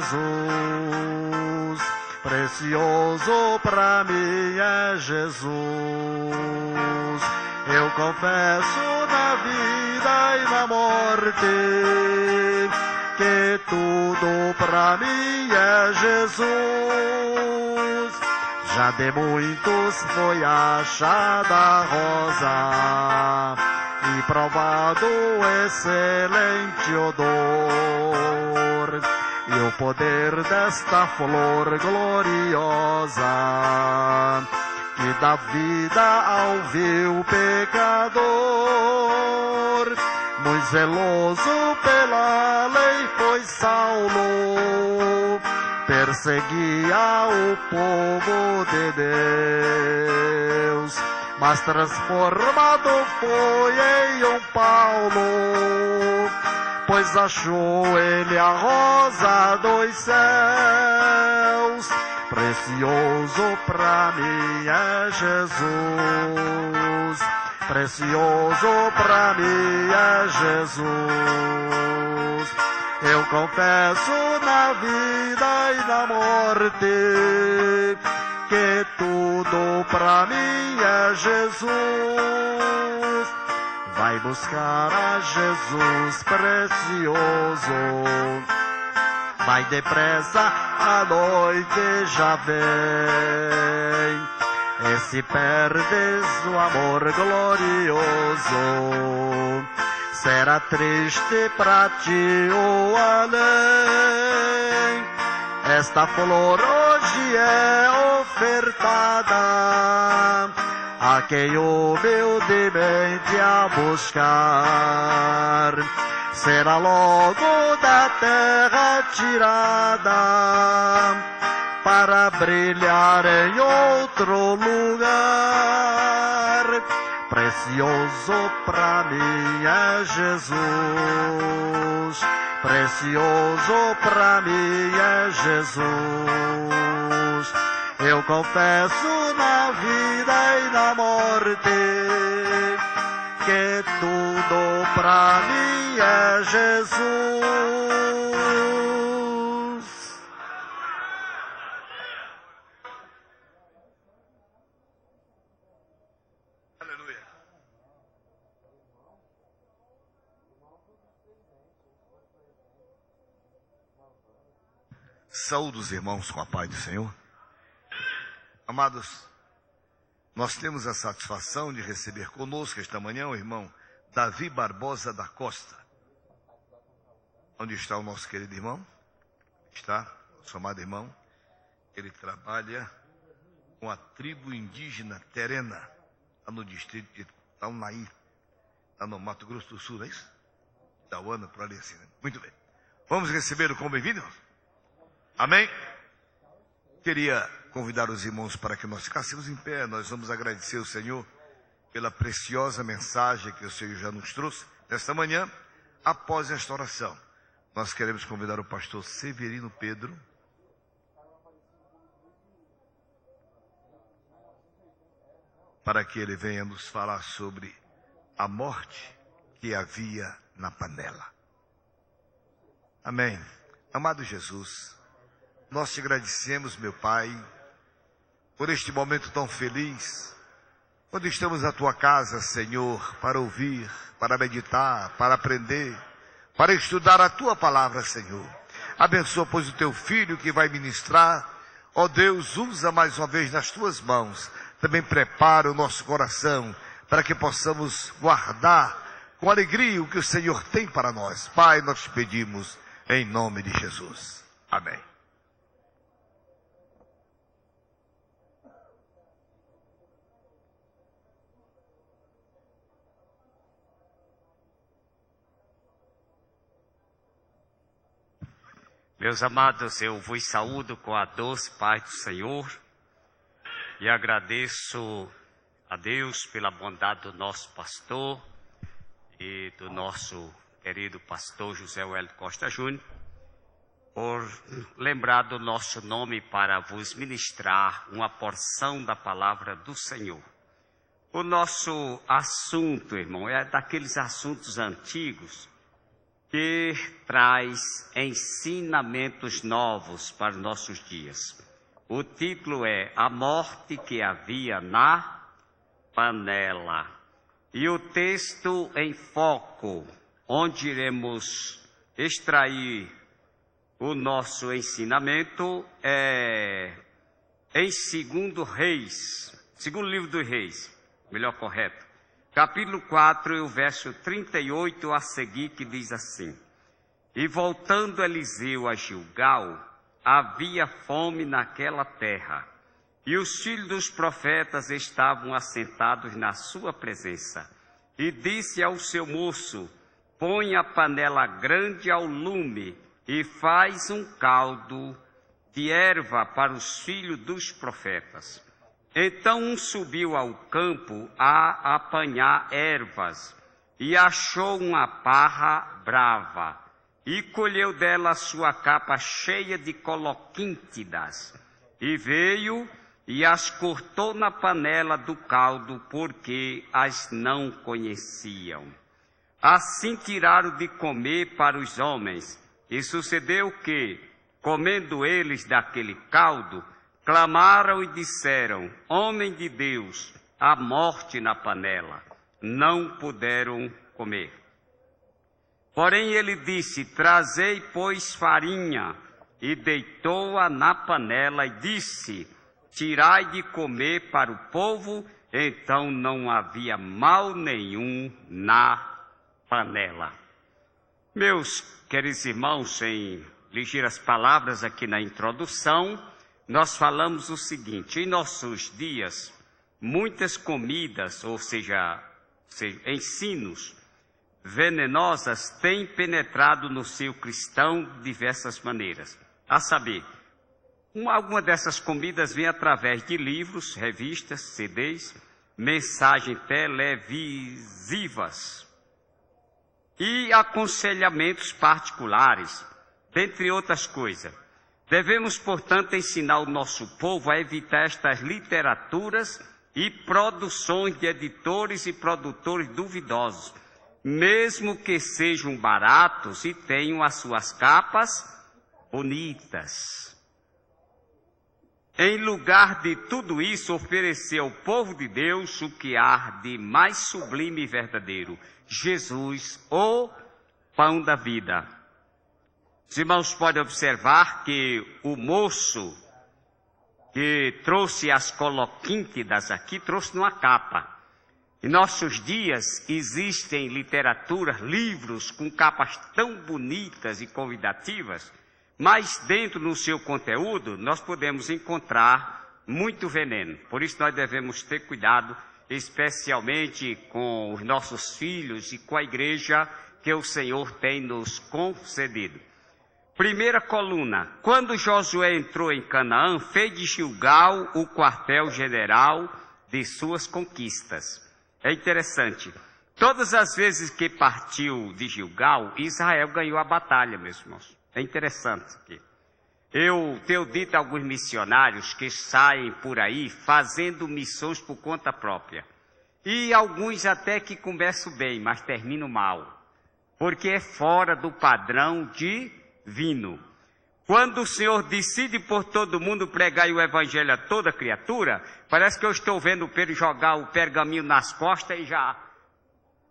Jesus. Precioso pra mim é Jesus. Eu confesso na vida e na morte que tudo pra mim é Jesus. Já de muitos foi achada a rosa e provado excelente odor, e o poder desta flor gloriosa que dá vida ao vil pecador. Muito zeloso pela lei foi Saulo, perseguia o povo de Deus, mas transformado foi em um Paulo, pois achou ele a rosa dos céus. Precioso pra mim é Jesus, precioso pra mim é Jesus. Eu confesso na vida e na morte que tudo pra mim é Jesus. Vai buscar a Jesus precioso, vai depressa, a noite já vem. E se perdes o amor glorioso, será triste pra ti o além. Esta flor hoje é ofertada a quem humildemente a buscar. Será logo da terra tirada para brilhar em outro lugar. Precioso pra mim é Jesus, precioso pra mim é Jesus. Eu confesso na vida e na morte que tudo pra mim é Jesus. Aleluia. Saúde os irmãos com a paz do Senhor. Amados, nós temos a satisfação de receber conosco esta manhã o irmão Davi Barbosa da Costa. Onde está o nosso querido irmão? Está, nosso amado irmão. Ele trabalha com a tribo indígena Terena, lá no distrito de Taunaí, lá no Mato Grosso do Sul, não é isso? Tauana, por ali assim, né? Muito bem. Vamos recebê-lo como bem-vindo? Amém? Queria convidar os irmãos para que nós ficássemos em pé. Nós vamos agradecer ao Senhor pela preciosa mensagem que o Senhor já nos trouxe nesta manhã. Após esta oração, nós queremos convidar o pastor Severino Pedro para que ele venha nos falar sobre a morte que havia na panela. Amém. Amado Jesus, nós te agradecemos, meu Pai, por este momento tão feliz, quando estamos na tua casa, Senhor, para ouvir, para meditar, para aprender, para estudar a tua palavra, Senhor. Abençoa, pois, o teu filho que vai ministrar. Ó Deus, usa mais uma vez nas tuas mãos. Também prepara o nosso coração para que possamos guardar com alegria o que o Senhor tem para nós. Pai, nós te pedimos em nome de Jesus. Amém. Meus amados, eu vos saúdo com a doce paz do Senhor e agradeço a Deus pela bondade do nosso pastor e do nosso querido pastor José Wellington Costa Júnior, por lembrar do nosso nome para vos ministrar uma porção da palavra do Senhor. O nosso assunto, irmão, é daqueles assuntos antigos que traz ensinamentos novos para os nossos dias. O título é A Morte que Havia na Panela. E o texto em foco, onde iremos extrair o nosso ensinamento, é em 2 Reis, segundo livro dos Reis, melhor correto, capítulo 4, e o verso 38 a seguir, que diz assim: E voltando Eliseu a Gilgal, havia fome naquela terra, e os filhos dos profetas estavam assentados na sua presença. E disse ao seu moço: Põe a panela grande ao lume, e faz um caldo de erva para os filhos dos profetas. Então um subiu ao campo a apanhar ervas, e achou uma parra brava, e colheu dela a sua capa cheia de coloquíntidas, e veio e as cortou na panela do caldo, porque as não conheciam. Assim tiraram de comer para os homens, e sucedeu que, comendo eles daquele caldo, clamaram e disseram: Homem de Deus, há morte na panela. Não puderam comer. Porém ele disse: Trazei, pois, farinha. E deitou-a na panela e disse: Tirai de comer para o povo. Então não havia mal nenhum na panela. Meus queridos irmãos, em ligeiras palavras aqui na introdução, nós falamos o seguinte: em nossos dias, muitas comidas, ou seja, ensinos venenosas têm penetrado no seio cristão de diversas maneiras. A saber, alguma dessas comidas vem através de livros, revistas, CDs, mensagens televisivas e aconselhamentos particulares, dentre outras coisas. Devemos, portanto, ensinar o nosso povo a evitar estas literaturas e produções de editores e produtores duvidosos, mesmo que sejam baratos e tenham as suas capas bonitas. Em lugar de tudo isso, oferecer ao povo de Deus o que há de mais sublime e verdadeiro: Jesus, o pão da vida. Os irmãos podem observar que o moço que trouxe as coloquíntidas aqui, trouxe numa capa. Em nossos dias existem literaturas, livros com capas tão bonitas e convidativas, mas dentro do seu conteúdo nós podemos encontrar muito veneno. Por isso nós devemos ter cuidado, especialmente com os nossos filhos e com a igreja que o Senhor tem nos concedido. Primeira coluna: quando Josué entrou em Canaã, fez de Gilgal o quartel-general de suas conquistas. É interessante, todas as vezes que partiu de Gilgal, Israel ganhou a batalha, meus irmãos. É interessante aqui. Eu tenho dito a alguns missionários que saem por aí fazendo missões por conta própria. E alguns até que começam bem, mas terminam mal, porque é fora do padrão divino. Quando o Senhor decide por todo mundo pregar o evangelho a toda criatura, parece que eu estou vendo Pedro jogar o pergaminho nas costas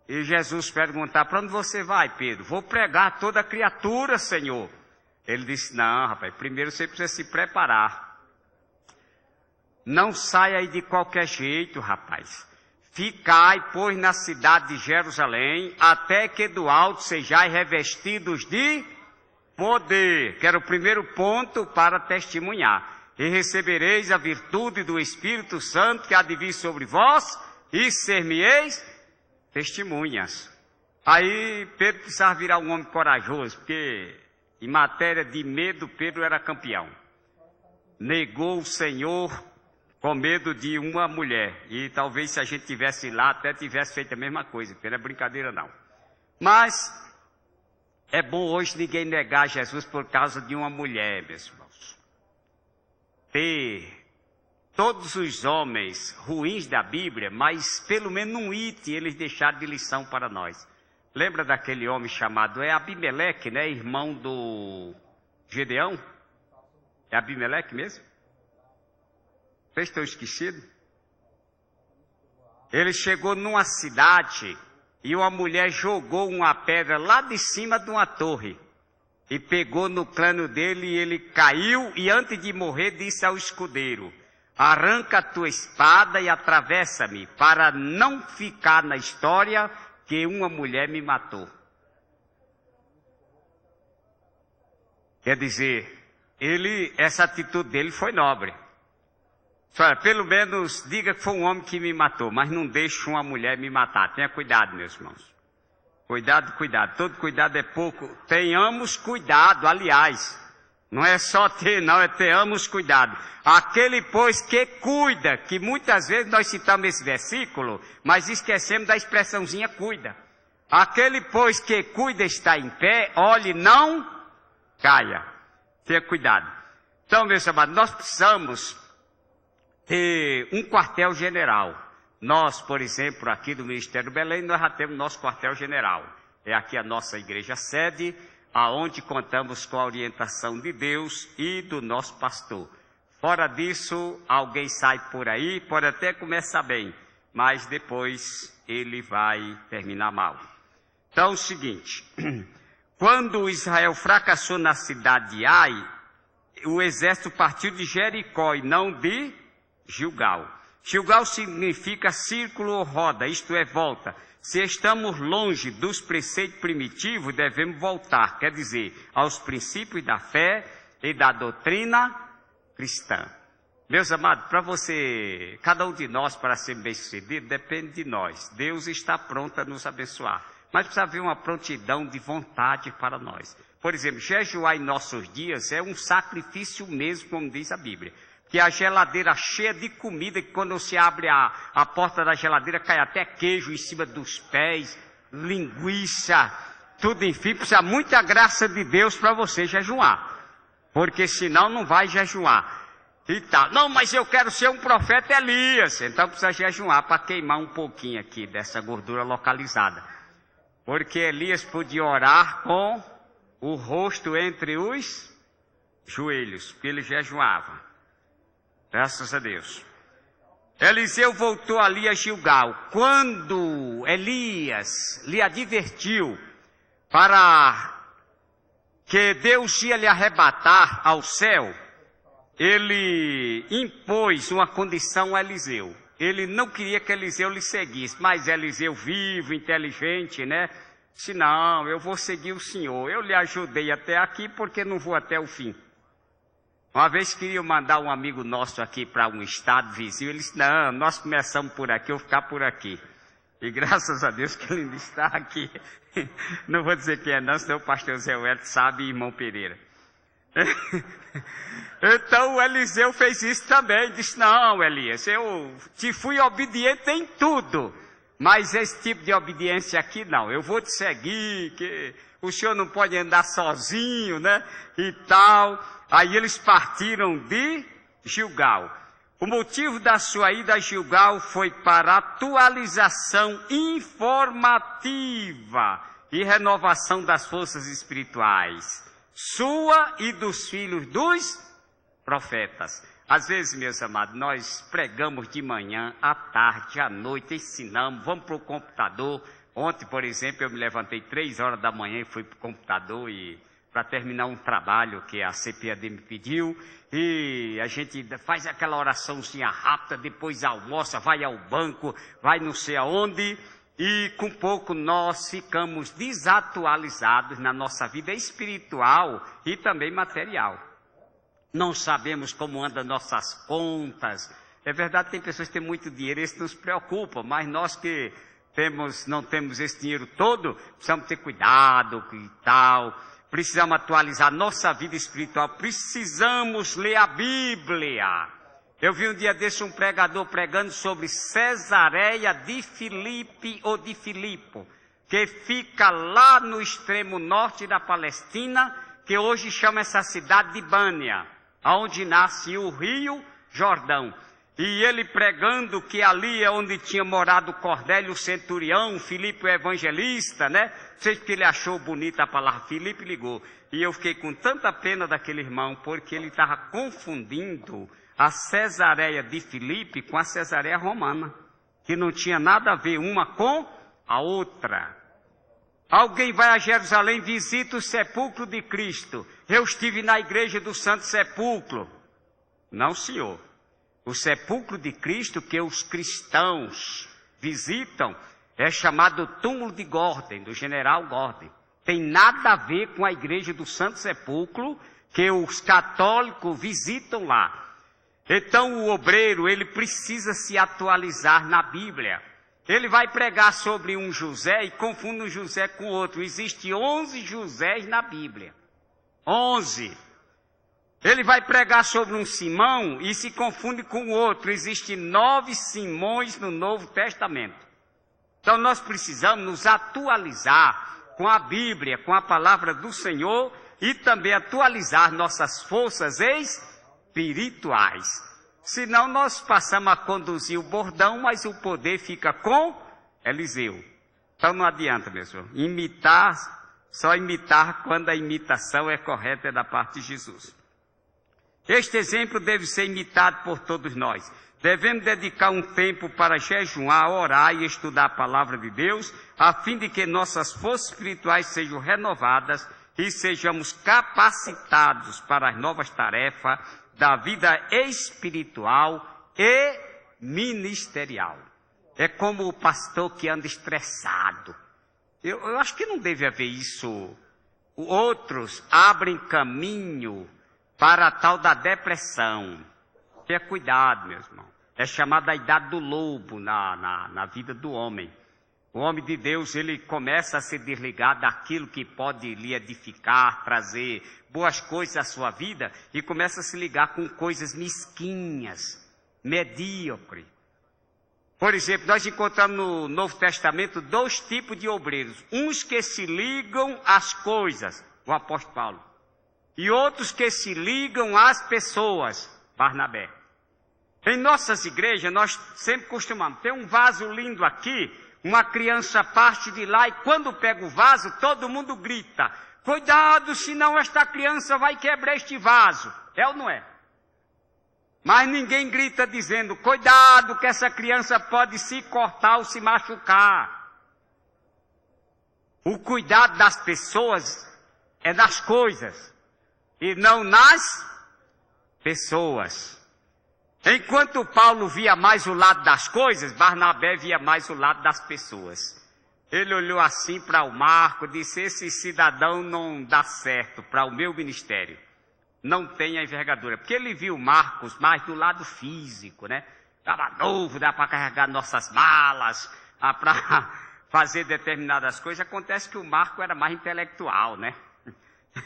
e Jesus perguntar: para onde você vai, Pedro? Vou pregar a toda criatura, Senhor. Ele disse: não, rapaz, primeiro você precisa se preparar. Não saia aí de qualquer jeito, rapaz. Ficai, pois, na cidade de Jerusalém, até que do alto sejais revestidos de poder, que era o primeiro ponto para testemunhar. E recebereis a virtude do Espírito Santo que há de vir sobre vós, e ser-me-eis testemunhas. Aí Pedro precisava virar um homem corajoso, porque em matéria de medo Pedro era campeão. Negou o Senhor com medo de uma mulher, e talvez se a gente tivesse lá até tivesse feito a mesma coisa, porque não é brincadeira não. Mas é bom hoje ninguém negar Jesus por causa de uma mulher, meus irmãos. Todos os homens ruins da Bíblia, mas pelo menos um item eles deixaram de lição para nós. Lembra daquele homem chamado Abimeleque, né? Irmão do Gedeão? É Abimeleque mesmo? Vocês estão esquecidos? Ele chegou numa cidade e uma mulher jogou uma pedra lá de cima de uma torre. E pegou no crânio dele e ele caiu e antes de morrer disse ao escudeiro: arranca a tua espada e atravessa-me, para não ficar na história que uma mulher me matou. Quer dizer, essa atitude dele foi nobre. Só, pelo menos diga que foi um homem que me matou, mas não deixe uma mulher me matar. Tenha cuidado, meus irmãos. Cuidado, cuidado. Todo cuidado é pouco. Tenhamos cuidado, aliás. Não é só ter, não, é tenhamos cuidado. Aquele, pois, que cuida, que muitas vezes nós citamos esse versículo, mas esquecemos da expressãozinha cuida. Aquele, pois, que cuida está em pé, olhe, não caia. Tenha cuidado. Então, meus amados, nós precisamos ter um quartel-general. Nós, por exemplo, aqui do Ministério do Belém, nós já temos nosso quartel-general. É aqui a nossa igreja sede, aonde contamos com a orientação de Deus e do nosso pastor. Fora disso, alguém sai por aí, pode até começar bem, mas depois ele vai terminar mal. Então, é o seguinte, quando Israel fracassou na cidade de Ai, o exército partiu de Jericó e não de Gilgal. Gilgal significa círculo ou roda, isto é, volta. Se estamos longe dos preceitos primitivos, devemos voltar, quer dizer, aos princípios da fé e da doutrina cristã. Meus amados, para você, cada um de nós, para ser bem-sucedido, depende de nós. Deus está pronto a nos abençoar, mas precisa haver uma prontidão de vontade para nós. Por exemplo, jejuar em nossos dias é um sacrifício mesmo, como diz a Bíblia. Que a geladeira cheia de comida, que quando você abre a porta da geladeira, cai até queijo em cima dos pés, linguiça, tudo, enfim, precisa muita graça de Deus para você jejuar, porque senão não vai jejuar. E tal. Não, mas eu quero ser um profeta Elias, então precisa jejuar para queimar um pouquinho aqui dessa gordura localizada, porque Elias podia orar com o rosto entre os joelhos, porque ele jejuava. Graças a Deus. Eliseu voltou ali a Gilgal. Quando Elias lhe advertiu para que Deus ia lhe arrebatar ao céu, ele impôs uma condição a Eliseu. Ele não queria que Eliseu lhe seguisse, mas Eliseu vivo, inteligente, né? Disse, não, eu vou seguir o Senhor. Eu lhe ajudei até aqui, porque não vou até o fim. Uma vez queria mandar um amigo nosso aqui para um estado vizinho, ele disse, não, nós começamos por aqui, eu vou ficar por aqui. E graças a Deus que ele ainda está aqui. Não vou dizer quem é não, senão o pastor Zé Wellington sabe e irmão Pereira. Então o Eliseu fez isso também, disse, não, Elias, eu te fui obediente em tudo, mas esse tipo de obediência aqui não, eu vou te seguir, que o senhor não pode andar sozinho, né, e tal. Aí eles partiram de Gilgal. O motivo da sua ida a Gilgal foi para atualização informativa e renovação das forças espirituais, sua e dos filhos dos profetas. Às vezes, meus amados, nós pregamos de manhã, à tarde, à noite, ensinamos, vamos para o computador. Ontem, por exemplo, eu me levantei 3 horas da manhã e fui para o computador para terminar um trabalho que a CPAD me pediu, e a gente faz aquela oraçãozinha rápida, depois almoça, vai ao banco, vai não sei aonde, e com pouco nós ficamos desatualizados na nossa vida espiritual e também material. Não sabemos como andam nossas contas. É verdade, tem pessoas que têm muito dinheiro, isso nos preocupa, mas nós que não temos esse dinheiro todo, precisamos ter cuidado e tal. Precisamos atualizar nossa vida espiritual, precisamos ler a Bíblia. Eu vi um dia desse um pregador pregando sobre Cesareia de Filipe ou de Filipo, que fica lá no extremo norte da Palestina, que hoje chama essa cidade de Bânia, onde nasce o rio Jordão. E ele pregando que ali é onde tinha morado Cornélio o centurião, Filipe o evangelista, né? Não sei porque ele achou bonita a palavra, Filipe ligou. E eu fiquei com tanta pena daquele irmão, porque ele estava confundindo a Cesareia de Filipe com a Cesareia romana, que não tinha nada a ver uma com a outra. Alguém vai a Jerusalém, visita o sepulcro de Cristo. Eu estive na igreja do Santo Sepulcro. Não, senhor. O sepulcro de Cristo que os cristãos visitam é chamado túmulo de Gordon, do general Gordon. Tem nada a ver com a igreja do Santo Sepulcro que os católicos visitam lá. Então o obreiro, ele precisa se atualizar na Bíblia. Ele vai pregar sobre um José e confunde um José com outro. Existem 11 Josés na Bíblia. 11. Ele vai pregar sobre um Simão e se confunde com o outro. Existem 9 Simões no Novo Testamento. Então nós precisamos nos atualizar com a Bíblia, com a palavra do Senhor e também atualizar nossas forças espirituais. Senão nós passamos a conduzir o bordão, mas o poder fica com Eliseu. Então não adianta, meu senhor. Só imitar quando a imitação é correta, é da parte de Jesus. Este exemplo deve ser imitado por todos nós. Devemos dedicar um tempo para jejuar, orar e estudar a palavra de Deus, a fim de que nossas forças espirituais sejam renovadas e sejamos capacitados para as novas tarefas da vida espiritual e ministerial. É como o pastor que anda estressado. Eu acho que não deve haver isso. Outros abrem caminho para a tal da depressão. Tenha cuidado, meus irmãos. É chamada a idade do lobo na vida do homem. O homem de Deus, ele começa a se desligar daquilo que pode lhe edificar, trazer boas coisas à sua vida, e começa a se ligar com coisas mesquinhas, medíocres. Por exemplo, nós encontramos no Novo Testamento 2 tipos de obreiros. Uns que se ligam às coisas, o apóstolo Paulo. E outros que se ligam às pessoas, Barnabé. Em nossas igrejas, nós sempre costumamos ter um vaso lindo aqui, uma criança parte de lá e quando pega o vaso, todo mundo grita: cuidado, senão esta criança vai quebrar este vaso. É ou não é? Mas ninguém grita dizendo: cuidado, que essa criança pode se cortar ou se machucar. O cuidado das pessoas é nas coisas e não nas pessoas. Enquanto Paulo via mais o lado das coisas, Barnabé via mais o lado das pessoas. Ele olhou assim para o Marco e disse: esse cidadão não dá certo para o meu ministério. Não tem a envergadura. Porque ele viu Marcos mais do lado físico, né? Estava novo, dá para carregar nossas malas, para fazer determinadas coisas. Acontece que o Marco era mais intelectual, né?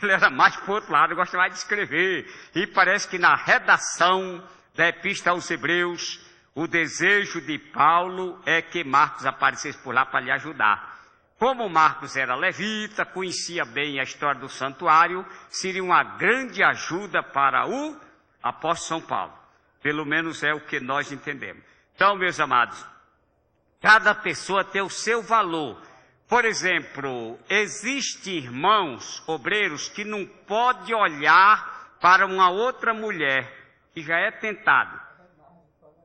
Ele era mais para o outro lado, gostava mais de escrever. E parece que na redação da Epístola aos Hebreus, o desejo de Paulo é que Marcos aparecesse por lá para lhe ajudar. Como Marcos era levita, conhecia bem a história do santuário, seria uma grande ajuda para o apóstolo São Paulo. Pelo menos é o que nós entendemos. Então, meus amados, cada pessoa tem o seu valor. Por exemplo, existem irmãos obreiros que não podem olhar para uma outra mulher que já é tentado.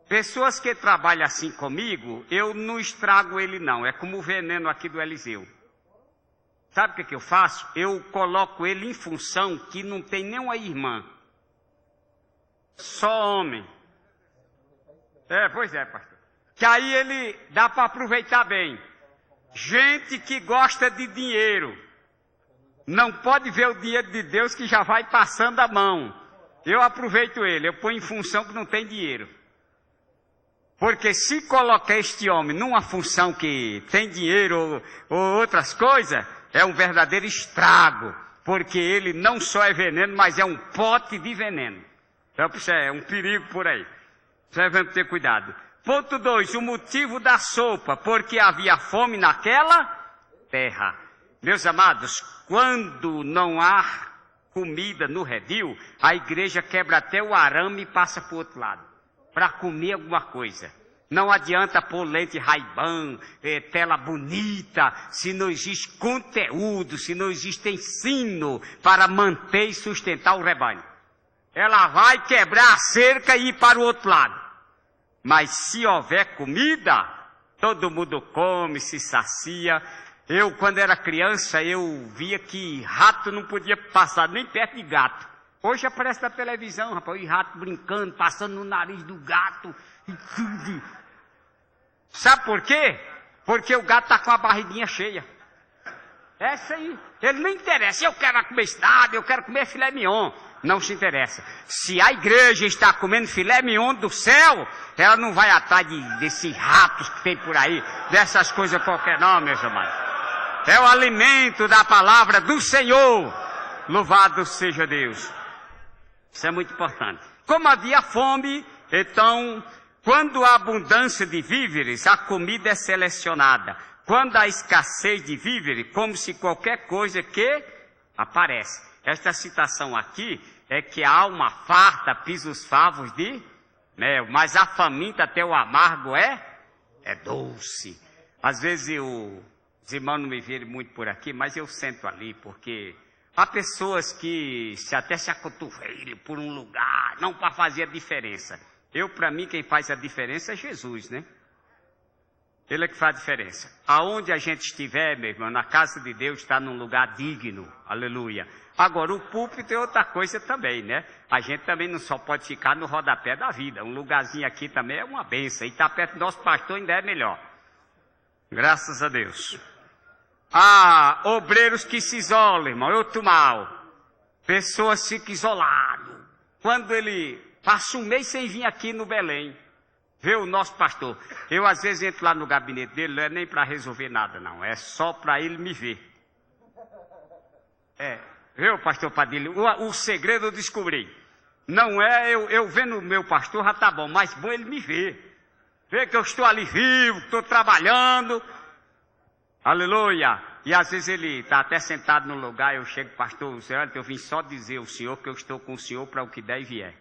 Pessoas que trabalham assim comigo, eu não estrago ele não. É como o veneno aqui do Eliseu. Sabe o que eu faço? Eu coloco ele em função que não tem nenhuma irmã. Só homem. Pois é, pastor. Que aí ele dá para aproveitar bem. Gente que gosta de dinheiro. Não pode ver o dinheiro de Deus que já vai passando a mão. Eu aproveito ele, eu ponho em função que não tem dinheiro. Porque se colocar este homem numa função que tem dinheiro ou outras coisas, é um verdadeiro estrago. Porque ele não só é veneno, mas é um pote de veneno. Então, é um perigo por aí. Vocês vão ter cuidado. Ponto 2, o motivo da sopa, porque havia fome naquela terra. Meus amados, quando não há comida no redil, a igreja quebra até o arame e passa para o outro lado. para comer alguma coisa. Não adianta pôr lente Ray-Ban, tela bonita, se não existe conteúdo, se não existe ensino para manter e sustentar o rebanho. Ela vai quebrar a cerca e ir para o outro lado. Mas se houver comida, todo mundo come, se sacia. Eu, quando era criança, eu via que rato não podia passar nem perto de gato. Hoje aparece na televisão, rapaz, e rato brincando, passando no nariz do gato. Sabe por quê? Porque o gato está com a barriguinha cheia. Essa aí. Ele não interessa. Eu quero comer nada, eu quero comer filé mignon. Não se interessa. Se a igreja está comendo filé mignon do céu, ela não vai atrás desses ratos que tem por aí, dessas coisas qualquer não, meus amados. É o alimento da palavra do Senhor. Louvado seja Deus. Isso é muito importante. Como havia fome, então, quando há abundância de víveres, a comida é selecionada. Quando há escassez de víveres, como-se qualquer coisa que aparece. Esta citação aqui é que a alma farta pisa os favos de mel, mas a faminta até o amargo é doce. Às vezes os irmãos não me verem muito por aqui, mas eu sento ali, porque há pessoas que até se acotovelam por um lugar, não para fazer a diferença. Para mim, quem faz a diferença é Jesus, né? Ele é que faz a diferença. Aonde a gente estiver, meu irmão, na casa de Deus, está num lugar digno, aleluia. Agora, o púlpito é outra coisa também, né? A gente também não só pode ficar no rodapé da vida. Um lugarzinho aqui também é uma bênção. E estar perto do nosso pastor ainda é melhor. Graças a Deus. Obreiros que se isolam, irmão, é outro mal. Pessoas ficam isoladas. Quando ele passa um mês sem vir aqui no Belém, ver o nosso pastor. Eu, às vezes, entro lá no gabinete dele, não é nem para resolver nada, não. É só para ele me ver. Viu, pastor Padilha? O segredo eu descobri. Não é eu vendo o meu pastor, já tá bom, mas bom ele me ver. Ver que eu estou ali vivo, estou trabalhando. Aleluia. E às vezes ele está até sentado no lugar, eu chego, pastor, eu vim só dizer ao senhor que eu estou com o senhor para o que der e vier.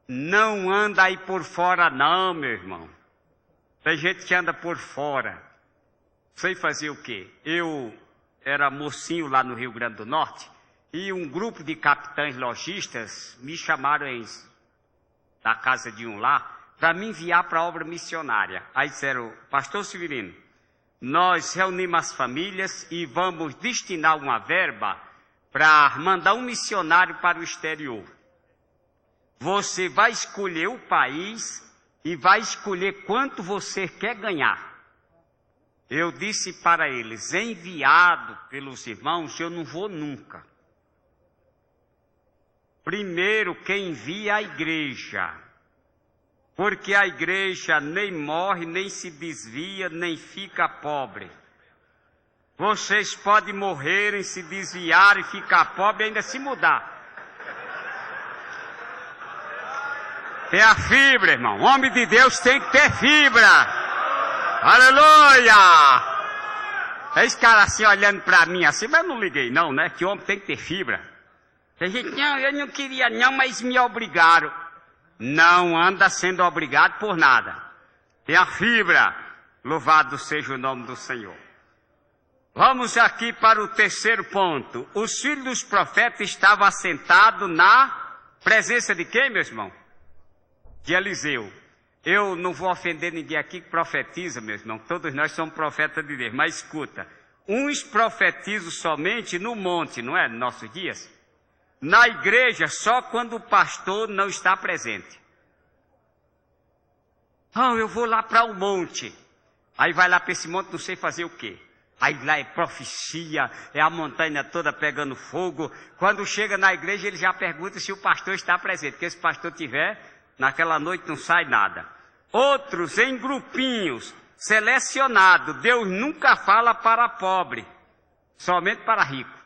Não anda aí por fora não, meu irmão. Tem gente que anda por fora. Sei fazer o quê? Eu era mocinho lá no Rio Grande do Norte, e um grupo de capitães lojistas me chamaram da casa de um lá, para me enviar para a obra missionária. Aí disseram, pastor Severino, nós reunimos as famílias e vamos destinar uma verba para mandar um missionário para o exterior. Você vai escolher o país e vai escolher quanto você quer ganhar. Eu disse para eles, enviado pelos irmãos, eu não vou nunca. Primeiro, quem envia é a igreja. Porque a igreja nem morre, nem se desvia, nem fica pobre. Vocês podem morrerem, se desviar e ficar pobre e ainda se mudar. Tem a fibra, irmão. O homem de Deus tem que ter fibra. Aleluia! Esse cara assim olhando para mim assim, mas eu não liguei não, né? Que homem tem que ter fibra. Tem gente, não, eu não queria não, mas me obrigaram. Não anda sendo obrigado por nada. Tem a fibra. Louvado seja o nome do Senhor. Vamos aqui para o terceiro ponto. Os filhos dos profetas estavam assentados na presença de quem, meu irmão? De Eliseu. Eu não vou ofender ninguém aqui que profetiza, meu irmão. Todos nós somos profetas de Deus. Mas escuta, uns profetizam somente no monte, não é? Nos nossos dias. Na igreja, só quando o pastor não está presente. Eu vou lá para o monte. Aí vai lá para esse monte, não sei fazer o quê. Aí lá é profecia, é a montanha toda pegando fogo. Quando chega na igreja, ele já pergunta se o pastor está presente. Porque se o pastor tiver, naquela noite não sai nada. Outros em grupinhos, selecionados. Deus nunca fala para pobre, somente para rico.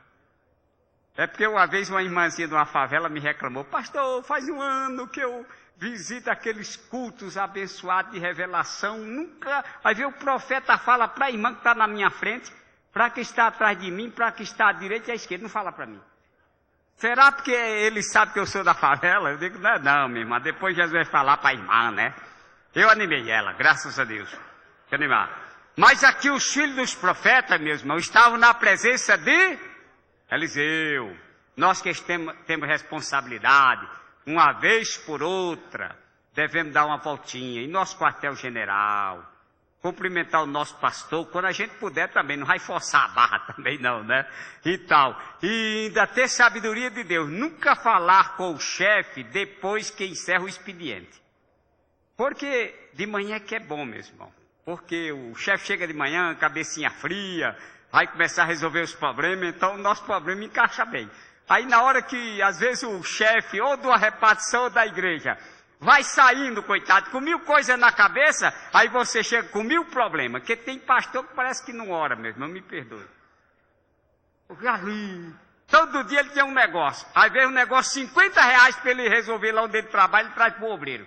É porque uma vez uma irmãzinha de uma favela me reclamou, pastor, faz um ano que eu visito aqueles cultos abençoados de revelação, nunca, vai ver o profeta fala para a irmã que está na minha frente, para que está atrás de mim, para que está à direita e à esquerda, não fala para mim. Será porque ele sabe que eu sou da favela? Eu digo, não, minha irmã, depois Jesus vai falar para a irmã, né? Eu animei ela, graças a Deus. Que animar. Mas aqui os filhos dos profetas, meus irmãos, estavam na presença de Eliseu. Nós que temos responsabilidade, uma vez por outra, devemos dar uma voltinha em nosso quartel-general, cumprimentar o nosso pastor, quando a gente puder também, não vai forçar a barra também não, né? E tal. E ainda ter sabedoria de Deus, nunca falar com o chefe depois que encerra o expediente. Porque de manhã é que é bom, meu irmão. Porque o chefe chega de manhã, cabecinha fria, vai começar a resolver os problemas, então o nosso problema encaixa bem. Aí na hora que, às vezes, o chefe, ou de uma repartição ou da igreja, vai saindo, coitado, com 1000 coisas na cabeça, aí você chega com 1000 problemas. Porque tem pastor que parece que não ora mesmo, me perdoe. Porque ali, todo dia ele tem um negócio. Aí vem um negócio, R$50 para ele resolver lá onde ele trabalha, ele traz para o obreiro,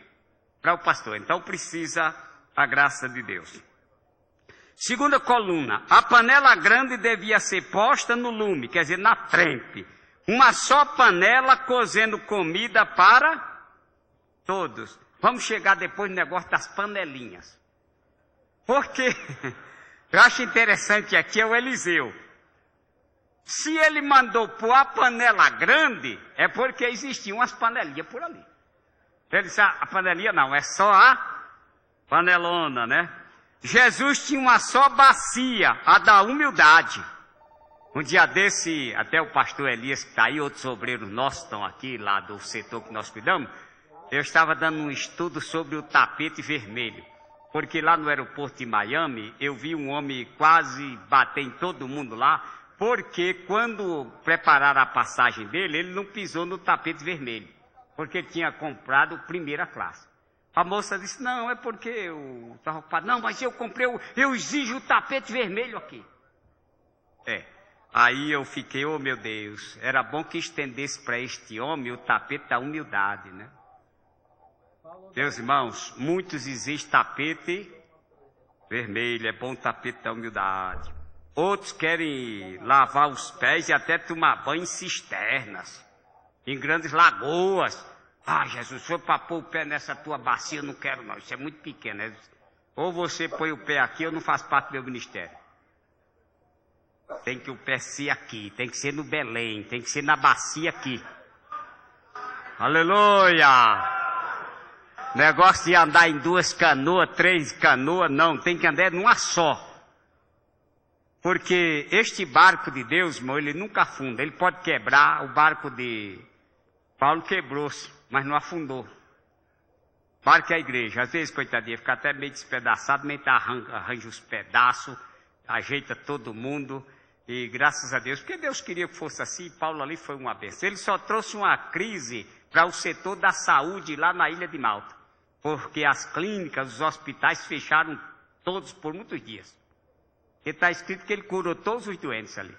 para o pastor. Então precisa a graça de Deus. Segunda coluna, a panela grande devia ser posta no lume, quer dizer, na trempe. Uma só panela cozendo comida para todos. Vamos chegar depois no negócio das panelinhas. Porque eu acho interessante aqui é o Eliseu. Se ele mandou pôr a panela grande, é porque existiam umas panelinhas por ali. Ele disse, a panelinha não, é só a panelona, né? Jesus tinha uma só bacia, a da humildade. Um dia desse, até o pastor Elias, que está aí, outros obreiros nossos estão aqui, lá do setor que nós cuidamos, eu estava dando um estudo sobre o tapete vermelho. Porque lá no aeroporto de Miami, eu vi um homem quase bater em todo mundo lá, porque quando prepararam a passagem dele, ele não pisou no tapete vermelho, porque ele tinha comprado primeira classe. A moça disse, não, é porque eu estava ocupado. Não, mas eu comprei, eu exijo o tapete vermelho aqui. Aí eu fiquei, oh meu Deus, era bom que estendesse para este homem o tapete da humildade, né? Meus irmãos, muitos exigem tapete vermelho, é bom o tapete da humildade. Outros querem lavar os pés e até tomar banho em cisternas, em grandes lagoas. Ah, Jesus, se for para pôr o pé nessa tua bacia, eu não quero não, isso é muito pequeno. Né? Ou você põe o pé aqui, eu não faço parte do meu ministério. Tem que o pé ser aqui, tem que ser no Belém, tem que ser na bacia aqui. Aleluia! Negócio de andar em 2 canoas, 3 canoas, não, tem que andar numa só. Porque este barco de Deus, irmão, ele nunca afunda, ele pode quebrar. O barco de Paulo quebrou-se, mas não afundou. Barco é a igreja, às vezes, coitadinha, fica até meio despedaçado, meio arranja os pedaços, ajeita todo mundo. E graças a Deus, porque Deus queria que fosse assim, Paulo ali foi uma bênção. Ele só trouxe uma crise para o setor da saúde lá na ilha de Malta. Porque as clínicas, os hospitais fecharam todos por muitos dias. E está escrito que ele curou todos os doentes ali.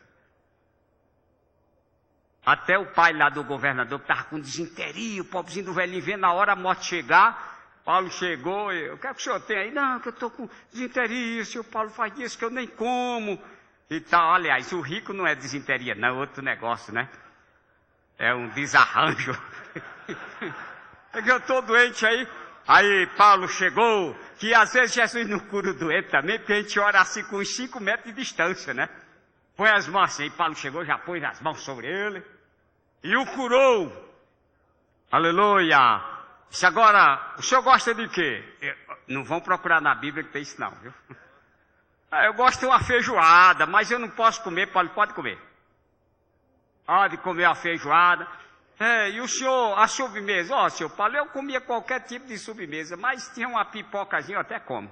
Até o pai lá do governador que estava com desinteria, o pobrezinho do velhinho, vendo na hora a morte chegar. Paulo chegou, o que é que o senhor tem aí? Não, que eu estou com desinteria, o senhor Paulo faz isso que eu nem como. E tal, aliás, o rico não é desinteria, não, é outro negócio, né? É um desarranjo. É que eu estou doente aí. Aí Paulo chegou, que às vezes Jesus não cura o doente também, porque a gente ora assim com uns 5 metros de distância, né? Põe as mãos assim, Paulo chegou, já pôs as mãos sobre ele, e o curou. Aleluia! Isso agora, o senhor gosta de quê? Não vão procurar na Bíblia que tem isso não, viu? Eu gosto de uma feijoada, mas eu não posso comer, Paulo pode comer. Pode comer a feijoada. E o senhor, a sobremesa? Senhor Paulo, eu comia qualquer tipo de sobremesa, mas tinha uma pipocazinha, eu até como.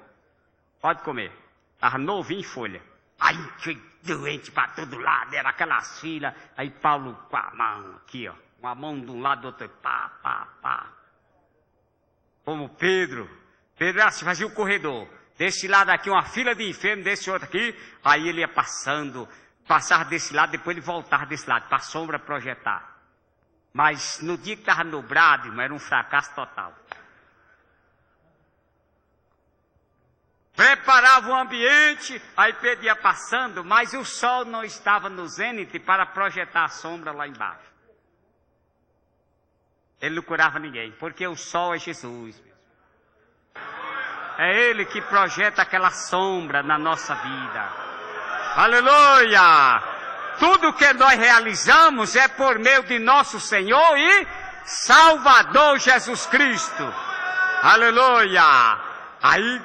Pode comer. Estava novinho em folha. Aí, que doente para todo lado, era aquelas filas. Aí Paulo com a mão aqui, ó. Uma mão de um lado do outro, pá, pá, pá. Como Pedro assim, fazia o corredor. Desse lado aqui, uma fila de enfermos, desse outro aqui. Aí ele ia passava desse lado, depois ele voltava desse lado, para a sombra projetar. Mas no dia que estava nublado, irmão, era um fracasso total. Preparava o ambiente, aí Pedro ia passando, mas o sol não estava no zênite para projetar a sombra lá embaixo. Ele não curava ninguém, porque o sol é Jesus. É Ele que projeta aquela sombra na nossa vida. Aleluia! Tudo que nós realizamos é por meio de nosso Senhor e Salvador Jesus Cristo. Aleluia! Aí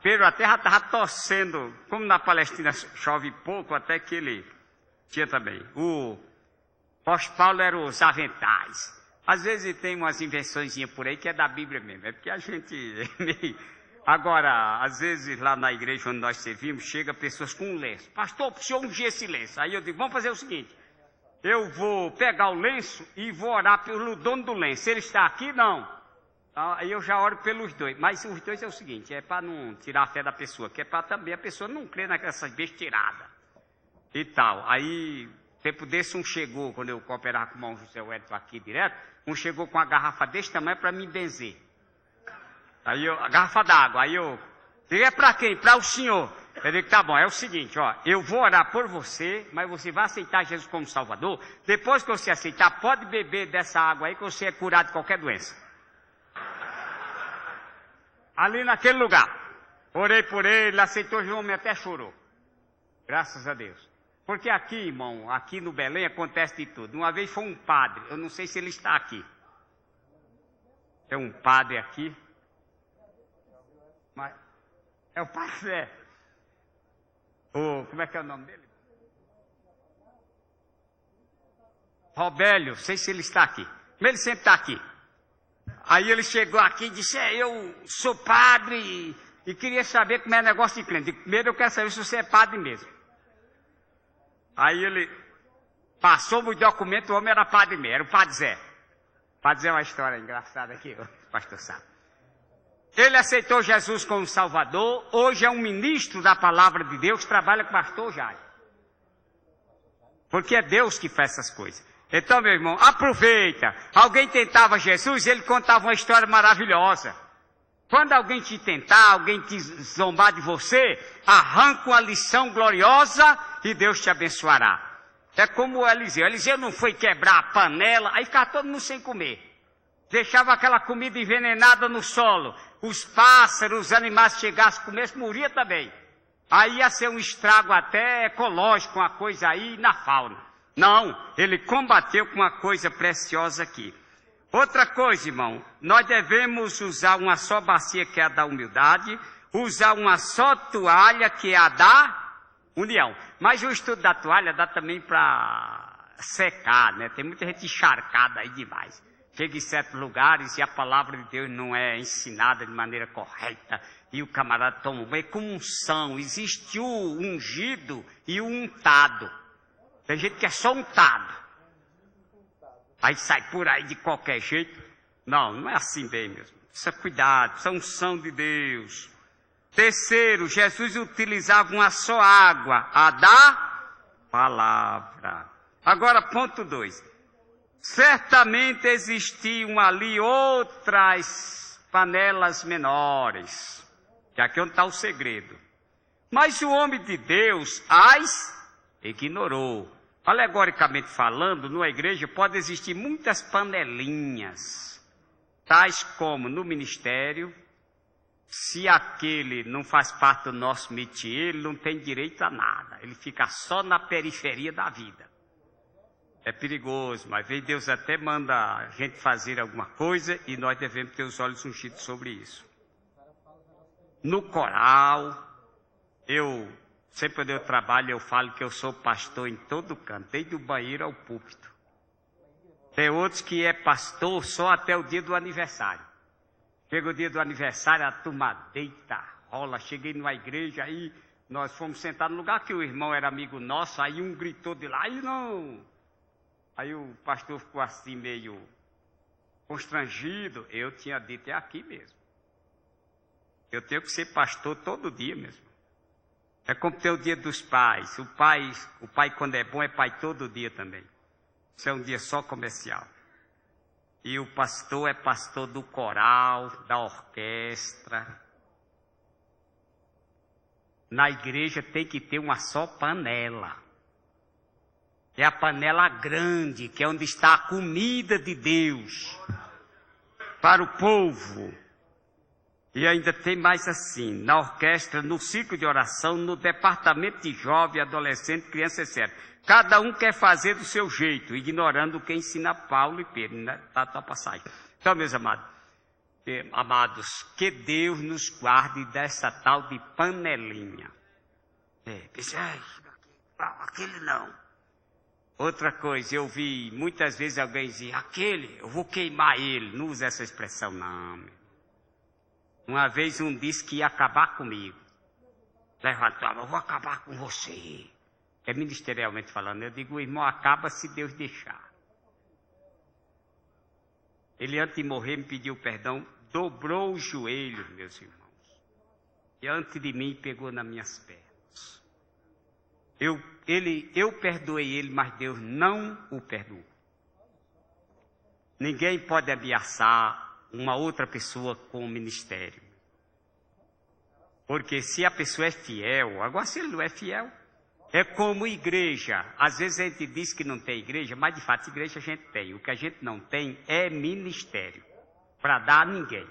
Pedro até já estava torcendo, como na Palestina chove pouco, até que ele tinha também. O apóstolo Paulo era os aventais. Às vezes tem umas invençõezinhas por aí que é da Bíblia mesmo, é porque a gente Agora, às vezes lá na igreja onde nós servimos, chega pessoas com um lenço. Pastor, o senhor ungir esse lenço. Aí eu digo, vamos fazer o seguinte, eu vou pegar o lenço e vou orar pelo dono do lenço. Ele está aqui? Não. Aí eu já oro pelos dois. Mas os dois é o seguinte, é para não tirar a fé da pessoa, que é para também a pessoa não crer nessas besteiradas e tal. Aí, tempo desse, um chegou, quando eu cooperava com o irmão José Wellington aqui direto, um chegou com uma garrafa desse tamanho para me benzer. Aí a garrafa d'água, aí eu digo, é para quem? Para o senhor. Eu digo, tá bom, é o seguinte, ó, eu vou orar por você, mas você vai aceitar Jesus como Salvador. Depois que você aceitar, pode beber dessa água aí que você é curado de qualquer doença. Ali naquele lugar, orei por ele, aceitou o homem, até chorou. Graças a Deus. Porque aqui, irmão, aqui no Belém acontece de tudo. Uma vez foi um padre, eu não sei se ele está aqui. Tem um padre aqui. Mas é o Pai Zé. Como é que é o nome dele? Robélio, sei se ele está aqui. Ele sempre está aqui. Aí ele chegou aqui e disse, eu sou padre e queria saber como é o negócio de crente. Primeiro eu quero saber se você é padre mesmo. Aí ele passou o documento, o homem era padre mesmo, era o Padre Zé. O Padre Zé é uma história engraçada aqui, o pastor sabe. Ele aceitou Jesus como Salvador, hoje é um ministro da palavra de Deus, trabalha com o pastor Jair. Porque é Deus que faz essas coisas. Então, meu irmão, aproveita. Alguém tentava Jesus, ele contava uma história maravilhosa. Quando alguém te tentar, alguém te zombar de você, arranca uma lição gloriosa e Deus te abençoará. É como o Eliseu. Eliseu não foi quebrar a panela, aí ficava todo mundo sem comer. Deixava aquela comida envenenada no solo. Os pássaros, os animais que chegassem a comer, moriam também. Aí ia ser um estrago até ecológico, uma coisa aí na fauna. Não, ele combateu com uma coisa preciosa aqui. Outra coisa, irmão, nós devemos usar uma só bacia, que é a da humildade, usar uma só toalha, que é a da união. Mas o estudo da toalha dá também para secar, né? Tem muita gente encharcada aí demais. Chega em certos lugares e a palavra de Deus não é ensinada de maneira correta. E o camarada toma um banho com unção. Existe o ungido e o untado. Tem gente que é só untado. Aí sai por aí de qualquer jeito. Não, não é assim bem mesmo. Precisa cuidado, precisa unção de Deus. Terceiro, Jesus utilizava uma só água, a da palavra. Agora, ponto 2. Certamente existiam ali outras panelas menores, que aqui é onde está o segredo. Mas o homem de Deus as ignorou. Alegoricamente falando, numa igreja pode existir muitas panelinhas, tais como no ministério, se aquele não faz parte do nosso métier, ele não tem direito a nada, ele fica só na periferia da vida. É perigoso, mas vem Deus até manda a gente fazer alguma coisa e nós devemos ter os olhos ungidos sobre isso. No coral, sempre quando eu trabalho, eu falo que eu sou pastor em todo canto, desde o banheiro ao púlpito. Tem outros que é pastor só até o dia do aniversário. Chega o dia do aniversário, a turma deita, rola. Cheguei numa igreja, aí nós fomos sentar no lugar que o irmão era amigo nosso, aí um gritou de lá, aí não... Aí o pastor ficou assim meio constrangido. Eu tinha dito, é aqui mesmo. Eu tenho que ser pastor todo dia mesmo. É como ter o dia dos pais. O pai quando é bom é pai todo dia também. Isso é um dia só comercial. E o pastor é pastor do coral, da orquestra. Na igreja tem que ter uma só panela. É a panela grande, que é onde está a comida de Deus. para o povo. E ainda tem mais assim, na orquestra, no ciclo de oração, no departamento de jovem, adolescente, criança, etc. Cada um quer fazer do seu jeito, ignorando o que ensina Paulo e Pedro, né? Tá a passagem. Então, meus amados, que Deus nos guarde dessa tal de panelinha. Aquele não. Outra coisa, eu vi muitas vezes alguém dizer, aquele, eu vou queimar ele. Não usa essa expressão, não. Uma vez um disse que ia acabar comigo. Levantava, eu vou acabar com você. É ministerialmente falando. Eu digo, o irmão acaba se Deus deixar. Ele antes de morrer me pediu perdão, dobrou os joelhos, meus irmãos. E antes de mim pegou nas minhas pernas. Eu perdoei ele, mas Deus não o perdoou. Ninguém pode ameaçar uma outra pessoa com o ministério. Porque se a pessoa é fiel, agora se ele não é fiel, é como igreja. Às vezes a gente diz que não tem igreja, mas de fato igreja a gente tem. O que a gente não tem é ministério, para dar a ninguém.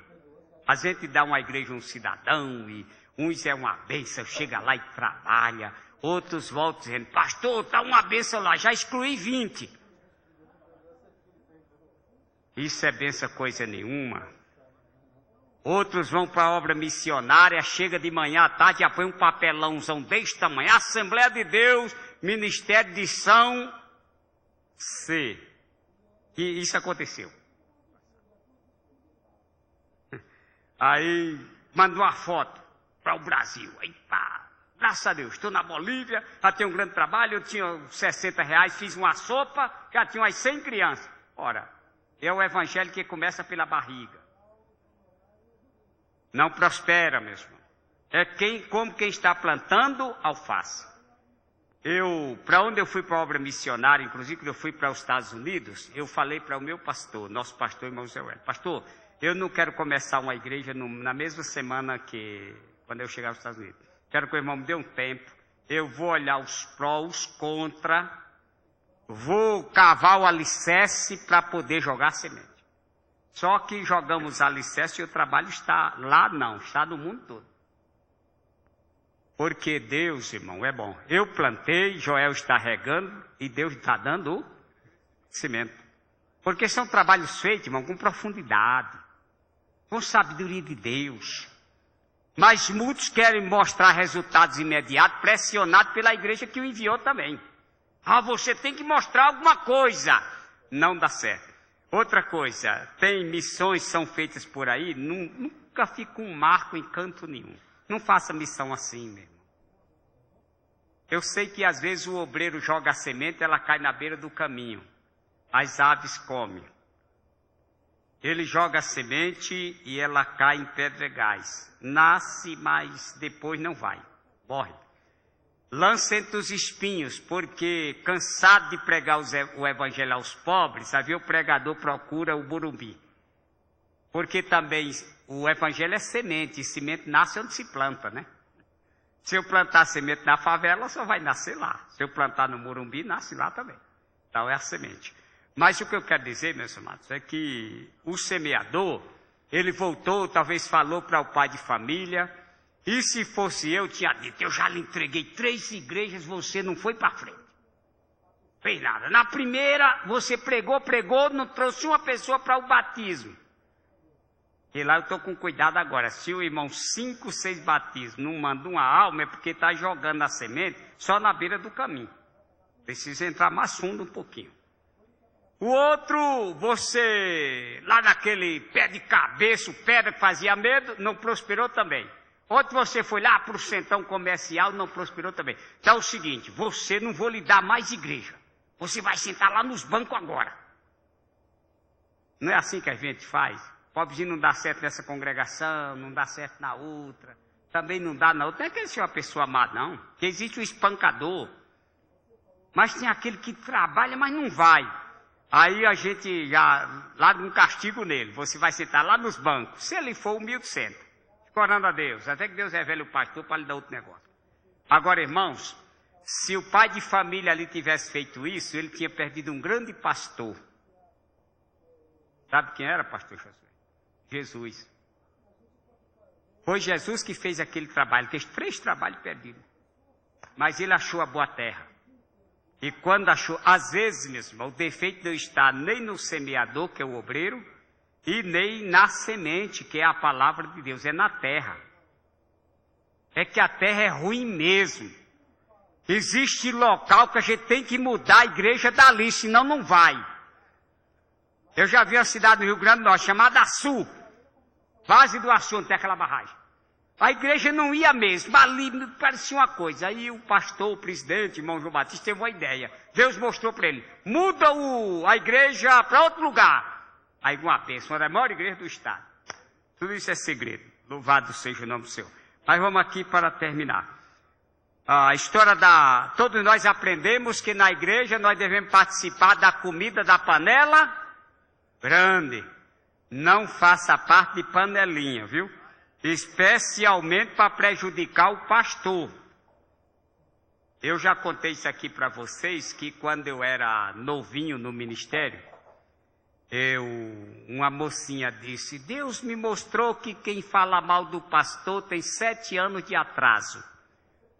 A gente dá uma igreja a um cidadão, e uns é uma bênção, chega lá e trabalha. Outros voltam dizendo, pastor, está uma bênção lá, já excluí 20. Isso é bênção coisa nenhuma. Outros vão para a obra missionária, chega de manhã à tarde, já põe um papelãozão deste tamanho. Assembleia de Deus, Ministério de São C. E isso aconteceu. Aí mandou uma foto para o Brasil. Aí pá, graças a Deus, estou na Bolívia, já tenho um grande trabalho, eu tinha R$60, fiz uma sopa, já tinha umas 100 crianças. Ora, é o evangelho que começa pela barriga. Não prospera, meu irmão. É como quem está plantando alface. Para onde eu fui para a obra missionária, inclusive quando eu fui para os Estados Unidos, eu falei para o meu pastor, nosso pastor, irmão Zé Wélio, pastor, eu não quero começar uma igreja na mesma semana quando eu chegar aos Estados Unidos. Quero que o irmão me dê um tempo, eu vou olhar os prós, os contra, vou cavar o alicerce para poder jogar semente. Só que jogamos alicerce e o trabalho está lá não, está no mundo todo. Porque Deus, irmão, é bom. Eu plantei, Joel está regando e Deus está dando o cimento. Porque são trabalhos feitos, irmão, com profundidade, com sabedoria de Deus. Mas muitos querem mostrar resultados imediatos, pressionados pela igreja que o enviou também. Você tem que mostrar alguma coisa. Não dá certo. Outra coisa, tem missões que são feitas por aí, nunca fica um marco em canto nenhum. Não faça missão assim, meu irmão. Eu sei que às vezes o obreiro joga a semente, ela cai na beira do caminho. As aves comem. Ele joga a semente e ela cai em pedregais. Nasce, mas depois não vai. Morre. Lança entre os espinhos, porque cansado de pregar o evangelho aos pobres, havia o pregador procura o burumbi. Porque também o evangelho é semente, e semente nasce onde se planta, né? Se eu plantar semente na favela, só vai nascer lá. Se eu plantar no Morumbi, nasce lá também. Então é a semente. Mas o que eu quero dizer, meus amados, é que o semeador, ele voltou, talvez falou para o pai de família, e se fosse eu, tinha dito, eu já lhe entreguei 3 igrejas, você não foi para frente. Fez nada. Na primeira, você pregou, não trouxe uma pessoa para o batismo. E lá eu estou com cuidado agora. Se o irmão 5, 6 batismos não manda uma alma, é porque está jogando a semente só na beira do caminho. Precisa entrar mais fundo um pouquinho. O outro, você, lá naquele pé de cabeça, pedra que fazia medo, não prosperou também. Outro você foi lá para o centrão comercial, não prosperou também. Então é o seguinte, você não vou lhe dar mais igreja. Você vai sentar lá nos bancos agora. Não é assim que a gente faz? Pobrezinho não dá certo nessa congregação, não dá certo na outra. Também não dá na outra. Não é que ele seja uma pessoa má, não. Porque existe o espancador. Mas tem aquele que trabalha, mas não vai. Aí a gente já larga um castigo nele. Você vai sentar lá nos bancos. Se ele for humilde, senta. Orando a Deus, até que Deus revele o pastor para lhe dar outro negócio. Agora, irmãos, se o pai de família ali tivesse feito isso, ele tinha perdido um grande pastor. Sabe quem era, pastor Josué? Jesus. Foi Jesus que fez aquele trabalho, fez 3 trabalhos perdidos. Mas ele achou a boa terra. E quando achou, às vezes, meus irmãos, o defeito não está nem no semeador, que é o obreiro, e nem na semente, que é a palavra de Deus, é na terra. É que a terra é ruim mesmo. Existe local que a gente tem que mudar a igreja dali, senão não vai. Eu já vi uma cidade do Rio Grande do Norte, chamada Açu, base do Açu, onde tem aquela barragem. A igreja não ia mesmo, ali parecia uma coisa. Aí o pastor, o presidente, irmão João Batista, teve uma ideia. Deus mostrou para ele, muda a igreja para outro lugar. Aí uma bênção, era a maior igreja do estado. Tudo isso é segredo, louvado seja o nome do Senhor. Mas vamos aqui para terminar. A história todos nós aprendemos que na igreja nós devemos participar da comida da panela grande. Não faça parte de panelinha, viu? Especialmente para prejudicar o pastor. Eu já contei isso aqui para vocês, que quando eu era novinho no ministério, uma mocinha disse, Deus me mostrou que quem fala mal do pastor tem 7 anos de atraso.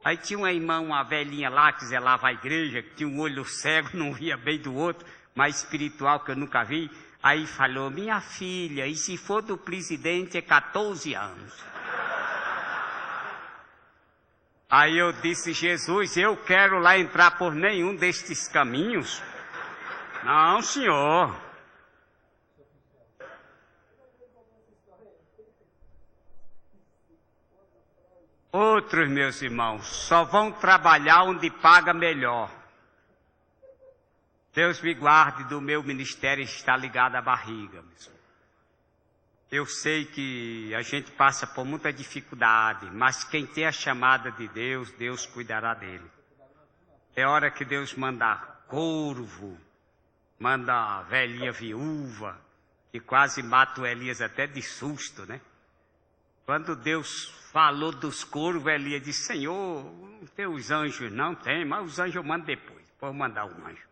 Aí tinha uma irmã, uma velhinha lá, que zelava a igreja, que tinha um olho cego, não via bem do outro, mais espiritual que eu nunca vi. Aí falou, minha filha, e se for do presidente é 14 anos. Aí eu disse, Jesus, eu quero lá entrar por nenhum destes caminhos. Não, senhor. Outros, meus irmãos, só vão trabalhar onde paga melhor. Deus me guarde do meu ministério estar ligado à barriga. Eu sei que a gente passa por muita dificuldade, mas quem tem a chamada de Deus, Deus cuidará dele. É hora que Deus manda corvo, manda velhinha viúva, que quase mata o Elias até de susto, né? Quando Deus falou dos corvos, Elias disse, Senhor, não tem os anjos, não tem, mas os anjos eu mando depois, vou mandar um anjo.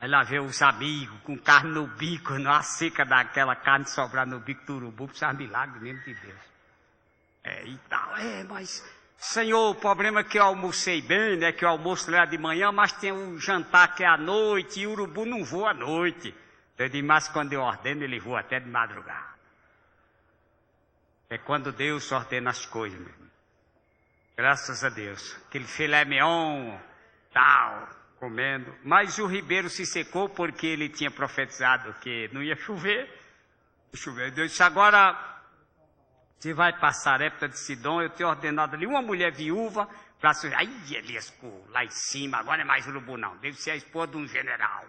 Aí lá vê os amigos com carne no bico, na seca daquela carne sobrar no bico do urubu, precisa de milagre mesmo de Deus. E tal, mas, Senhor, o problema é que eu almocei bem, né, que o almoço era de manhã, mas tem um jantar que é à noite, e o urubu não voa à noite. Eu disse, mas quando eu ordeno, ele voa até de madrugada. É quando Deus ordena as coisas, meu irmão. Graças a Deus. Aquele filé mignon, tal, comendo. Mas o ribeiro se secou porque ele tinha profetizado que não ia chover. Deus disse, agora, você vai passar a época de Sidom, eu tenho ordenado ali uma mulher viúva, para aí Elias ficou lá em cima, agora é mais urubu não, deve ser a esposa de um general.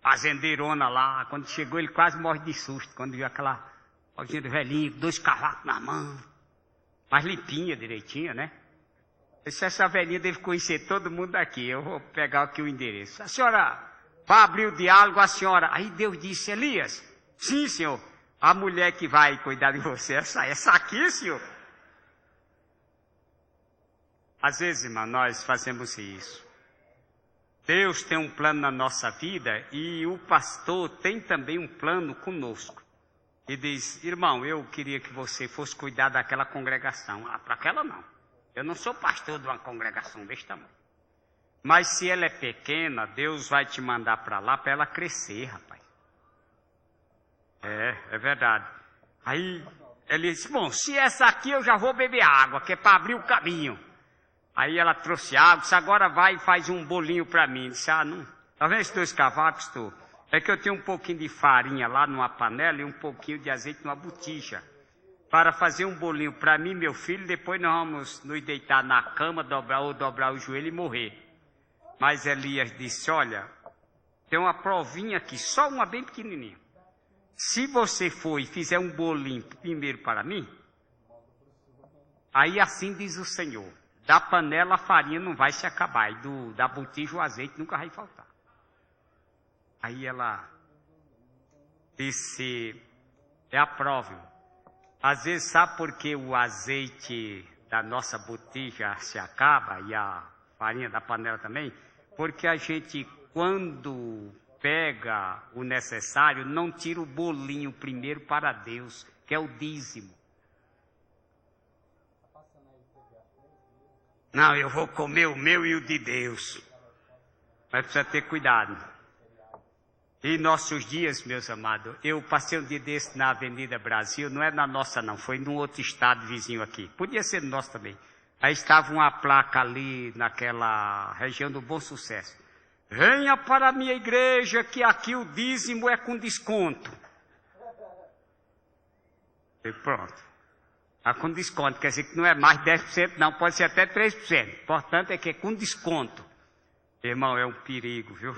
Fazendeirona lá, quando chegou ele quase morre de susto, quando viu aquela gente velhinha, 2 cavacos na mão, mas limpinha, direitinha, né? Essa velhinha deve conhecer todo mundo daqui. Eu vou pegar aqui o endereço. A senhora vai abrir o diálogo, a senhora. Aí Deus disse, Elias, sim, senhor. A mulher que vai cuidar de você, essa aqui, senhor. Às vezes, irmão, nós fazemos isso. Deus tem um plano na nossa vida e o pastor tem também um plano conosco. E diz, irmão, eu queria que você fosse cuidar daquela congregação. Para aquela não. Eu não sou pastor de uma congregação desse tamanho. Mas se ela é pequena, Deus vai te mandar para lá para ela crescer, rapaz. É verdade. Aí ele disse, bom, se essa aqui eu já vou beber água, que é para abrir o caminho. Aí ela trouxe água, disse, agora vai e faz um bolinho para mim. Disse, não. Tá vendo esses 2 cavacos, tu? É que eu tenho um pouquinho de farinha lá numa panela e um pouquinho de azeite numa botija. Para fazer um bolinho para mim, meu filho, depois nós vamos nos deitar na cama, dobrar o joelho e morrer. Mas Elias disse, olha, tem uma provinha aqui, só uma bem pequenininha. Se você for e fizer um bolinho primeiro para mim, aí assim diz o Senhor, da panela a farinha não vai se acabar, e da botija o azeite nunca vai faltar. Aí ela disse, aprove. Às vezes, sabe por que o azeite da nossa botija se acaba e a farinha da panela também? Porque a gente, quando pega pega o necessário, não tira o bolinho primeiro para Deus, que é o dízimo. Não, eu vou comer o meu e o de Deus. Mas precisa ter cuidado. Em nossos dias, meus amados, eu passei um dia desse na Avenida Brasil, não é na nossa não, foi num outro estado vizinho aqui. Podia ser no nosso também. Aí estava uma placa ali naquela região do Bom Sucesso. Venha para a minha igreja que aqui o dízimo é com desconto. E pronto. Está com desconto, quer dizer que não é mais 10% não, pode ser até 3%. O importante é que é com desconto. Irmão, é um perigo, viu?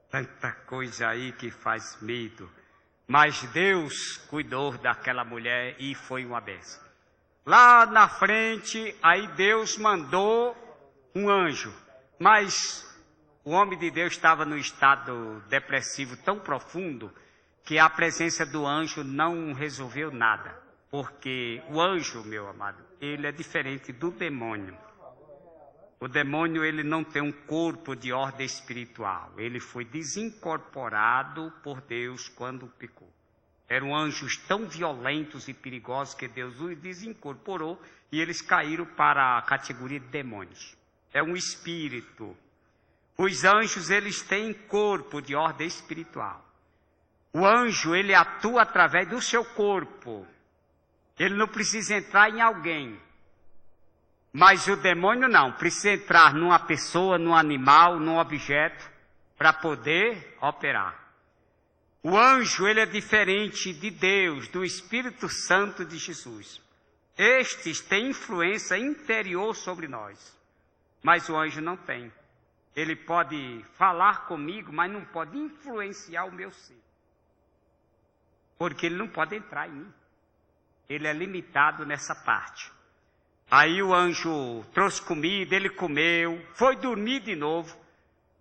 Tanta coisa aí que faz medo. Mas Deus cuidou daquela mulher e foi uma bênção. Lá na frente, aí Deus mandou um anjo. Mas o homem de Deus estava num estado depressivo tão profundo que a presença do anjo não resolveu nada. Porque o anjo, meu amado, ele é diferente do demônio. O demônio, ele não tem um corpo de ordem espiritual. Ele foi desincorporado por Deus quando pecou. Eram anjos tão violentos e perigosos que Deus os desincorporou e eles caíram para a categoria de demônios. É um espírito. Os anjos, eles têm corpo de ordem espiritual. O anjo, ele atua através do seu corpo. Ele não precisa entrar em alguém. Mas o demônio não, precisa entrar numa pessoa, num animal, num objeto, para poder operar. O anjo, ele é diferente de Deus, do Espírito Santo de Jesus. Estes têm influência interior sobre nós, mas o anjo não tem. Ele pode falar comigo, mas não pode influenciar o meu ser. Porque ele não pode entrar em mim. Ele é limitado nessa parte. Aí o anjo trouxe comida, ele comeu, foi dormir de novo.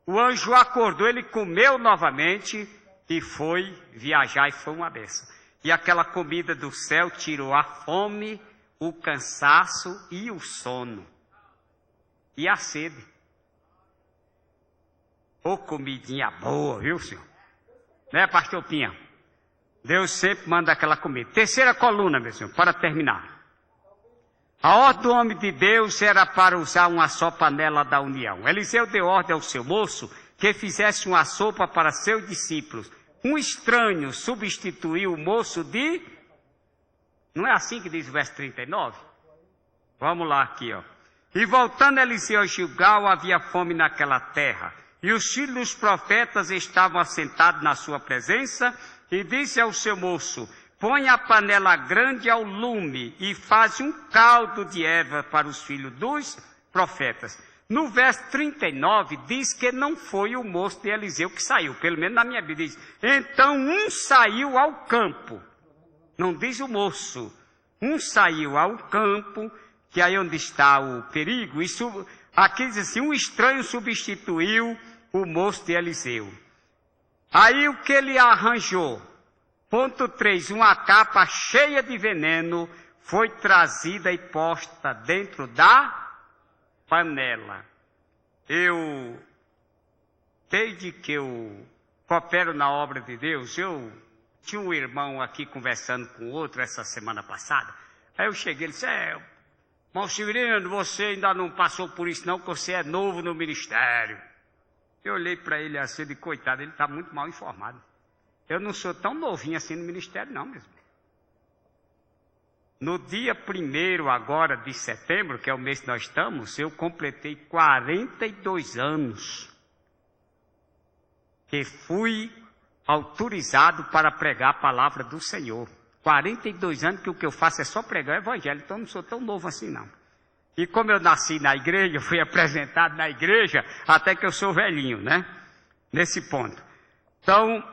O anjo acordou, ele comeu novamente e foi viajar e foi uma bênção. E aquela comida do céu tirou a fome, o cansaço e o sono. E a sede. Ô comidinha boa, viu, senhor? Né, pastor Pinha? Deus sempre manda aquela comida. Terceira coluna, meu senhor, para terminar. A ordem do homem de Deus era para usar uma só panela da união. Eliseu deu ordem ao seu moço que fizesse uma sopa para seus discípulos. Um estranho substituiu o moço de... Não é assim que diz o verso 39? Vamos lá aqui, ó. E voltando Eliseu a Gilgal, havia fome naquela terra. E os filhos dos profetas estavam assentados na sua presença. E disse ao seu moço: põe a panela grande ao lume e faz um caldo de erva para os filhos dos profetas. No verso 39 diz que não foi o moço de Eliseu que saiu, pelo menos na minha Bíblia diz. Então um saiu ao campo, não diz o moço, um saiu ao campo, que é aí onde está o perigo. Isso, aqui diz assim, um estranho substituiu o moço de Eliseu. Aí o que ele arranjou? Ponto 3, uma capa cheia de veneno foi trazida e posta dentro da panela. Desde que eu coopero na obra de Deus, eu tinha um irmão aqui conversando com outro essa semana passada. Aí eu cheguei e disse: irmão Severino, você ainda não passou por isso não, porque você é novo no ministério. Eu olhei para ele assim, de coitado, ele está muito mal informado. Eu não sou tão novinho assim no ministério não, mesmo. No dia 1º agora de setembro, que é o mês que nós estamos, eu completei 42 anos que fui autorizado para pregar a palavra do Senhor. 42 anos que o que eu faço é só pregar o evangelho, então eu não sou tão novo assim não. E como eu nasci na igreja, fui apresentado na igreja, até que eu sou velhinho, né? Nesse ponto. Então,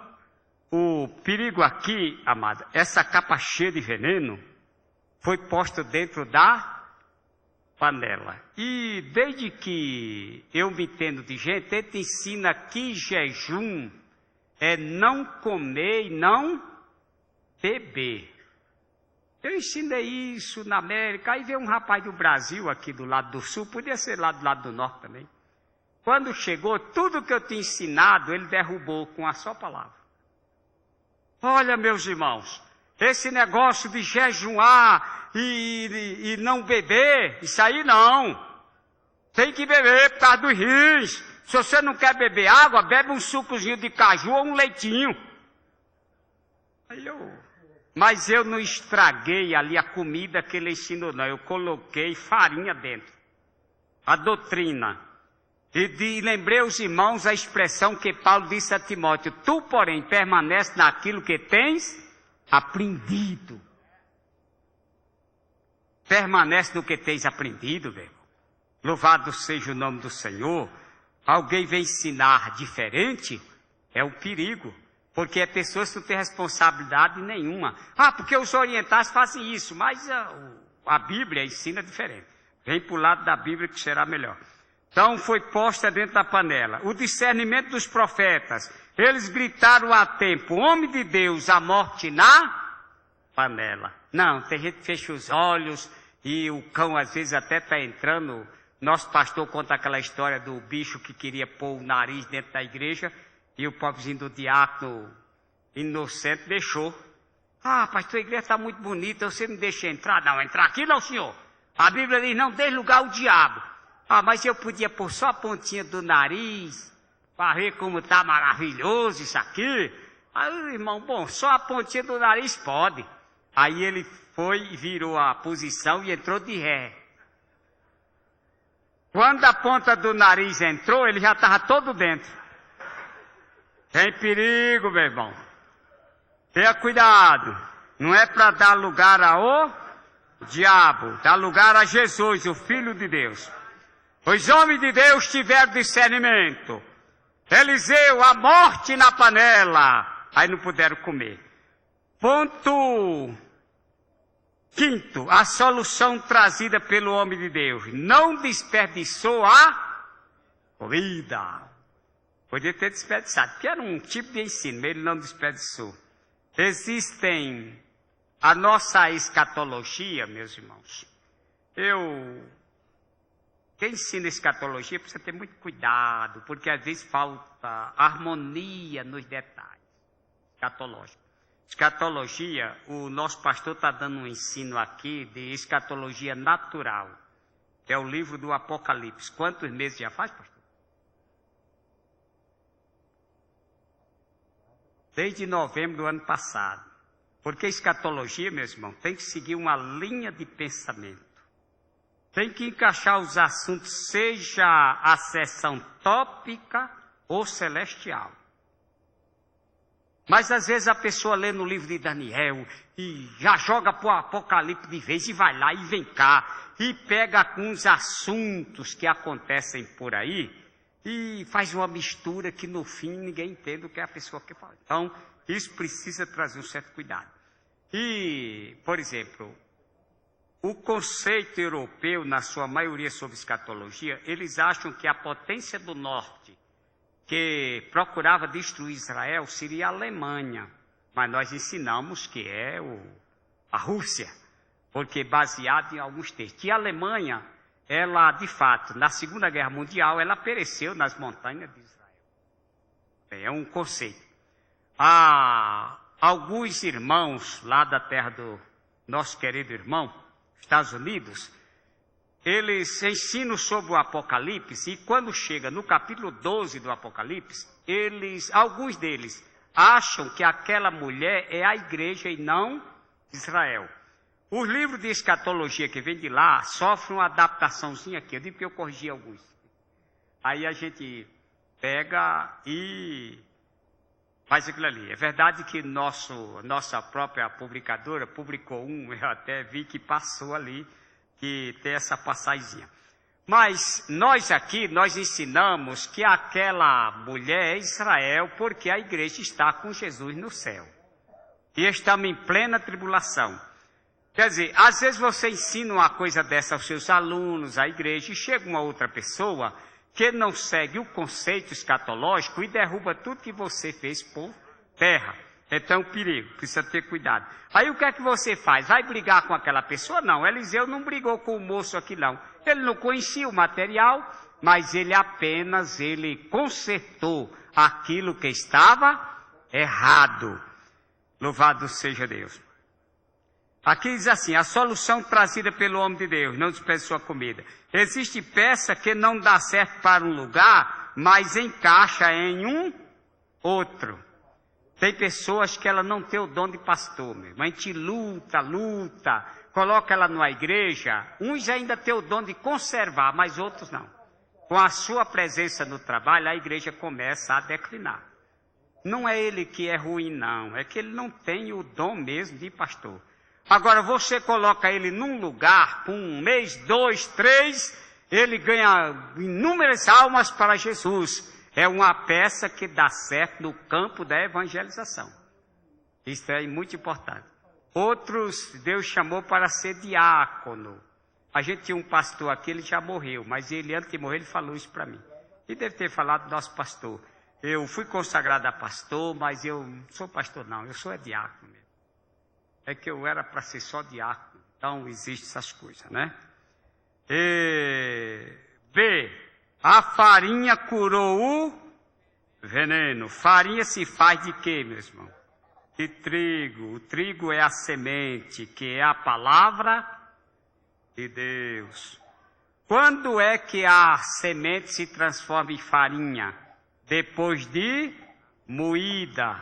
o perigo aqui, amada, essa capa cheia de veneno foi posta dentro da panela. E desde que eu me entendo de gente, ele te ensina que jejum é não comer e não beber. Eu ensinei isso na América, aí veio um rapaz do Brasil, aqui do lado do sul, podia ser lá do lado do norte também. Quando chegou, tudo que eu tinha ensinado, ele derrubou com a só palavra. Olha, meus irmãos, esse negócio de jejuar e não beber, isso aí não. Tem que beber por causa dos rins. Se você não quer beber água, bebe um sucozinho de caju ou um leitinho. Mas eu não estraguei ali a comida que ele ensinou, não. Eu coloquei farinha dentro. A doutrina. E lembrei os irmãos a expressão que Paulo disse a Timóteo: tu, porém, permanece naquilo que tens aprendido. Permanece no que tens aprendido, meu irmão. Louvado seja o nome do Senhor. Alguém vem ensinar diferente, é um perigo. Porque pessoas que não têm responsabilidade nenhuma. Porque os orientais fazem isso, mas a Bíblia ensina diferente. Vem para o lado da Bíblia que será melhor. Então foi posta dentro da panela. O discernimento dos profetas. Eles gritaram a tempo: homem de Deus, a morte na panela. Não, tem gente que fecha os olhos e o cão às vezes até está entrando. Nosso pastor conta aquela história do bicho que queria pôr o nariz dentro da igreja e o pobrezinho do diácono inocente deixou. Pastor, a igreja está muito bonita, você não deixa entrar? Não, entrar aqui não, senhor. A Bíblia diz: não dê lugar ao diabo. Mas eu podia pôr só a pontinha do nariz, para ver como está maravilhoso isso aqui. Aí, irmão, bom, só a pontinha do nariz pode. Aí ele foi, virou a posição e entrou de ré. Quando a ponta do nariz entrou, ele já estava todo dentro. Tem perigo, meu irmão. Tenha cuidado. Não é para dar lugar ao diabo, dá lugar a Jesus, o Filho de Deus. Os homens de Deus tiveram discernimento. Eliseu, a morte na panela. Aí não puderam comer. Ponto quinto, a solução trazida pelo homem de Deus. Não desperdiçou a comida. Podia ter desperdiçado, porque era um tipo de ensino, mas ele não desperdiçou. Existem a nossa escatologia, meus irmãos. Quem ensina escatologia precisa ter muito cuidado, porque às vezes falta harmonia nos detalhes. Escatologia, o nosso pastor está dando um ensino aqui de escatologia natural. É o livro do Apocalipse. Quantos meses já faz, pastor? Desde novembro do ano passado. Porque escatologia, meus irmãos, tem que seguir uma linha de pensamento. Tem que encaixar os assuntos, seja a seção tópica ou celestial. Mas às vezes a pessoa lê no livro de Daniel e já joga para o Apocalipse de vez e vai lá e vem cá e pega alguns assuntos que acontecem por aí e faz uma mistura que no fim ninguém entende o que a pessoa quer falar. Então, isso precisa trazer um certo cuidado. E, por exemplo, o conceito europeu, na sua maioria sobre escatologia, eles acham que a potência do norte, que procurava destruir Israel, seria a Alemanha. Mas nós ensinamos que é a Rússia, porque baseado em alguns textos. E a Alemanha, ela, de fato, na Segunda Guerra Mundial, ela pereceu nas montanhas de Israel. É um conceito. Alguns irmãos lá da terra do nosso querido irmão, Estados Unidos, eles ensinam sobre o Apocalipse, e quando chega no capítulo 12 do Apocalipse, alguns deles acham que aquela mulher é a igreja e não Israel. Os livros de escatologia que vem de lá sofrem uma adaptaçãozinha aqui. Eu digo que eu corrigi alguns. Aí a gente pega e faz aquilo ali. É verdade que nossa própria publicadora publicou eu até vi que passou ali, que tem essa passagemzinha. Mas nós aqui, nós ensinamos que aquela mulher é Israel, porque a igreja está com Jesus no céu. E estamos em plena tribulação. Quer dizer, às vezes você ensina uma coisa dessa aos seus alunos, à igreja, e chega uma outra pessoa que não segue o conceito escatológico e derruba tudo que você fez por terra. Então é um perigo, precisa ter cuidado. Aí o que é que você faz? Vai brigar com aquela pessoa? Não, Eliseu não brigou com o moço aqui não. Ele não conhecia o material, mas ele consertou aquilo que estava errado. Louvado seja Deus. Aqui diz assim, a solução trazida pelo homem de Deus, não despreze sua comida. Existe peça que não dá certo para um lugar, mas encaixa em um outro. Tem pessoas que ela não tem o dom de pastor, mesmo. A gente luta, coloca ela numa igreja. Uns ainda têm o dom de conservar, mas outros não. Com a sua presença no trabalho, a igreja começa a declinar. Não é ele que é ruim, não. É que ele não tem o dom mesmo de pastor. Agora, você coloca ele num lugar, por 1 mês, 2, 3, ele ganha inúmeras almas para Jesus. É uma peça que dá certo no campo da evangelização. Isso é muito importante. Outros, Deus chamou para ser diácono. A gente tinha um pastor aqui, ele já morreu, mas ele, antes de morrer, ele falou isso para mim. E deve ter falado do nosso pastor. Eu fui consagrado a pastor, mas eu não sou pastor não, eu sou diácono mesmo. É que eu era para ser só diácono, então existem essas coisas, né? B, a farinha curou o veneno. Farinha se faz de quê, meu irmão? De trigo. O trigo é a semente, que é a palavra de Deus. Quando é que a semente se transforma em farinha? Depois de moída.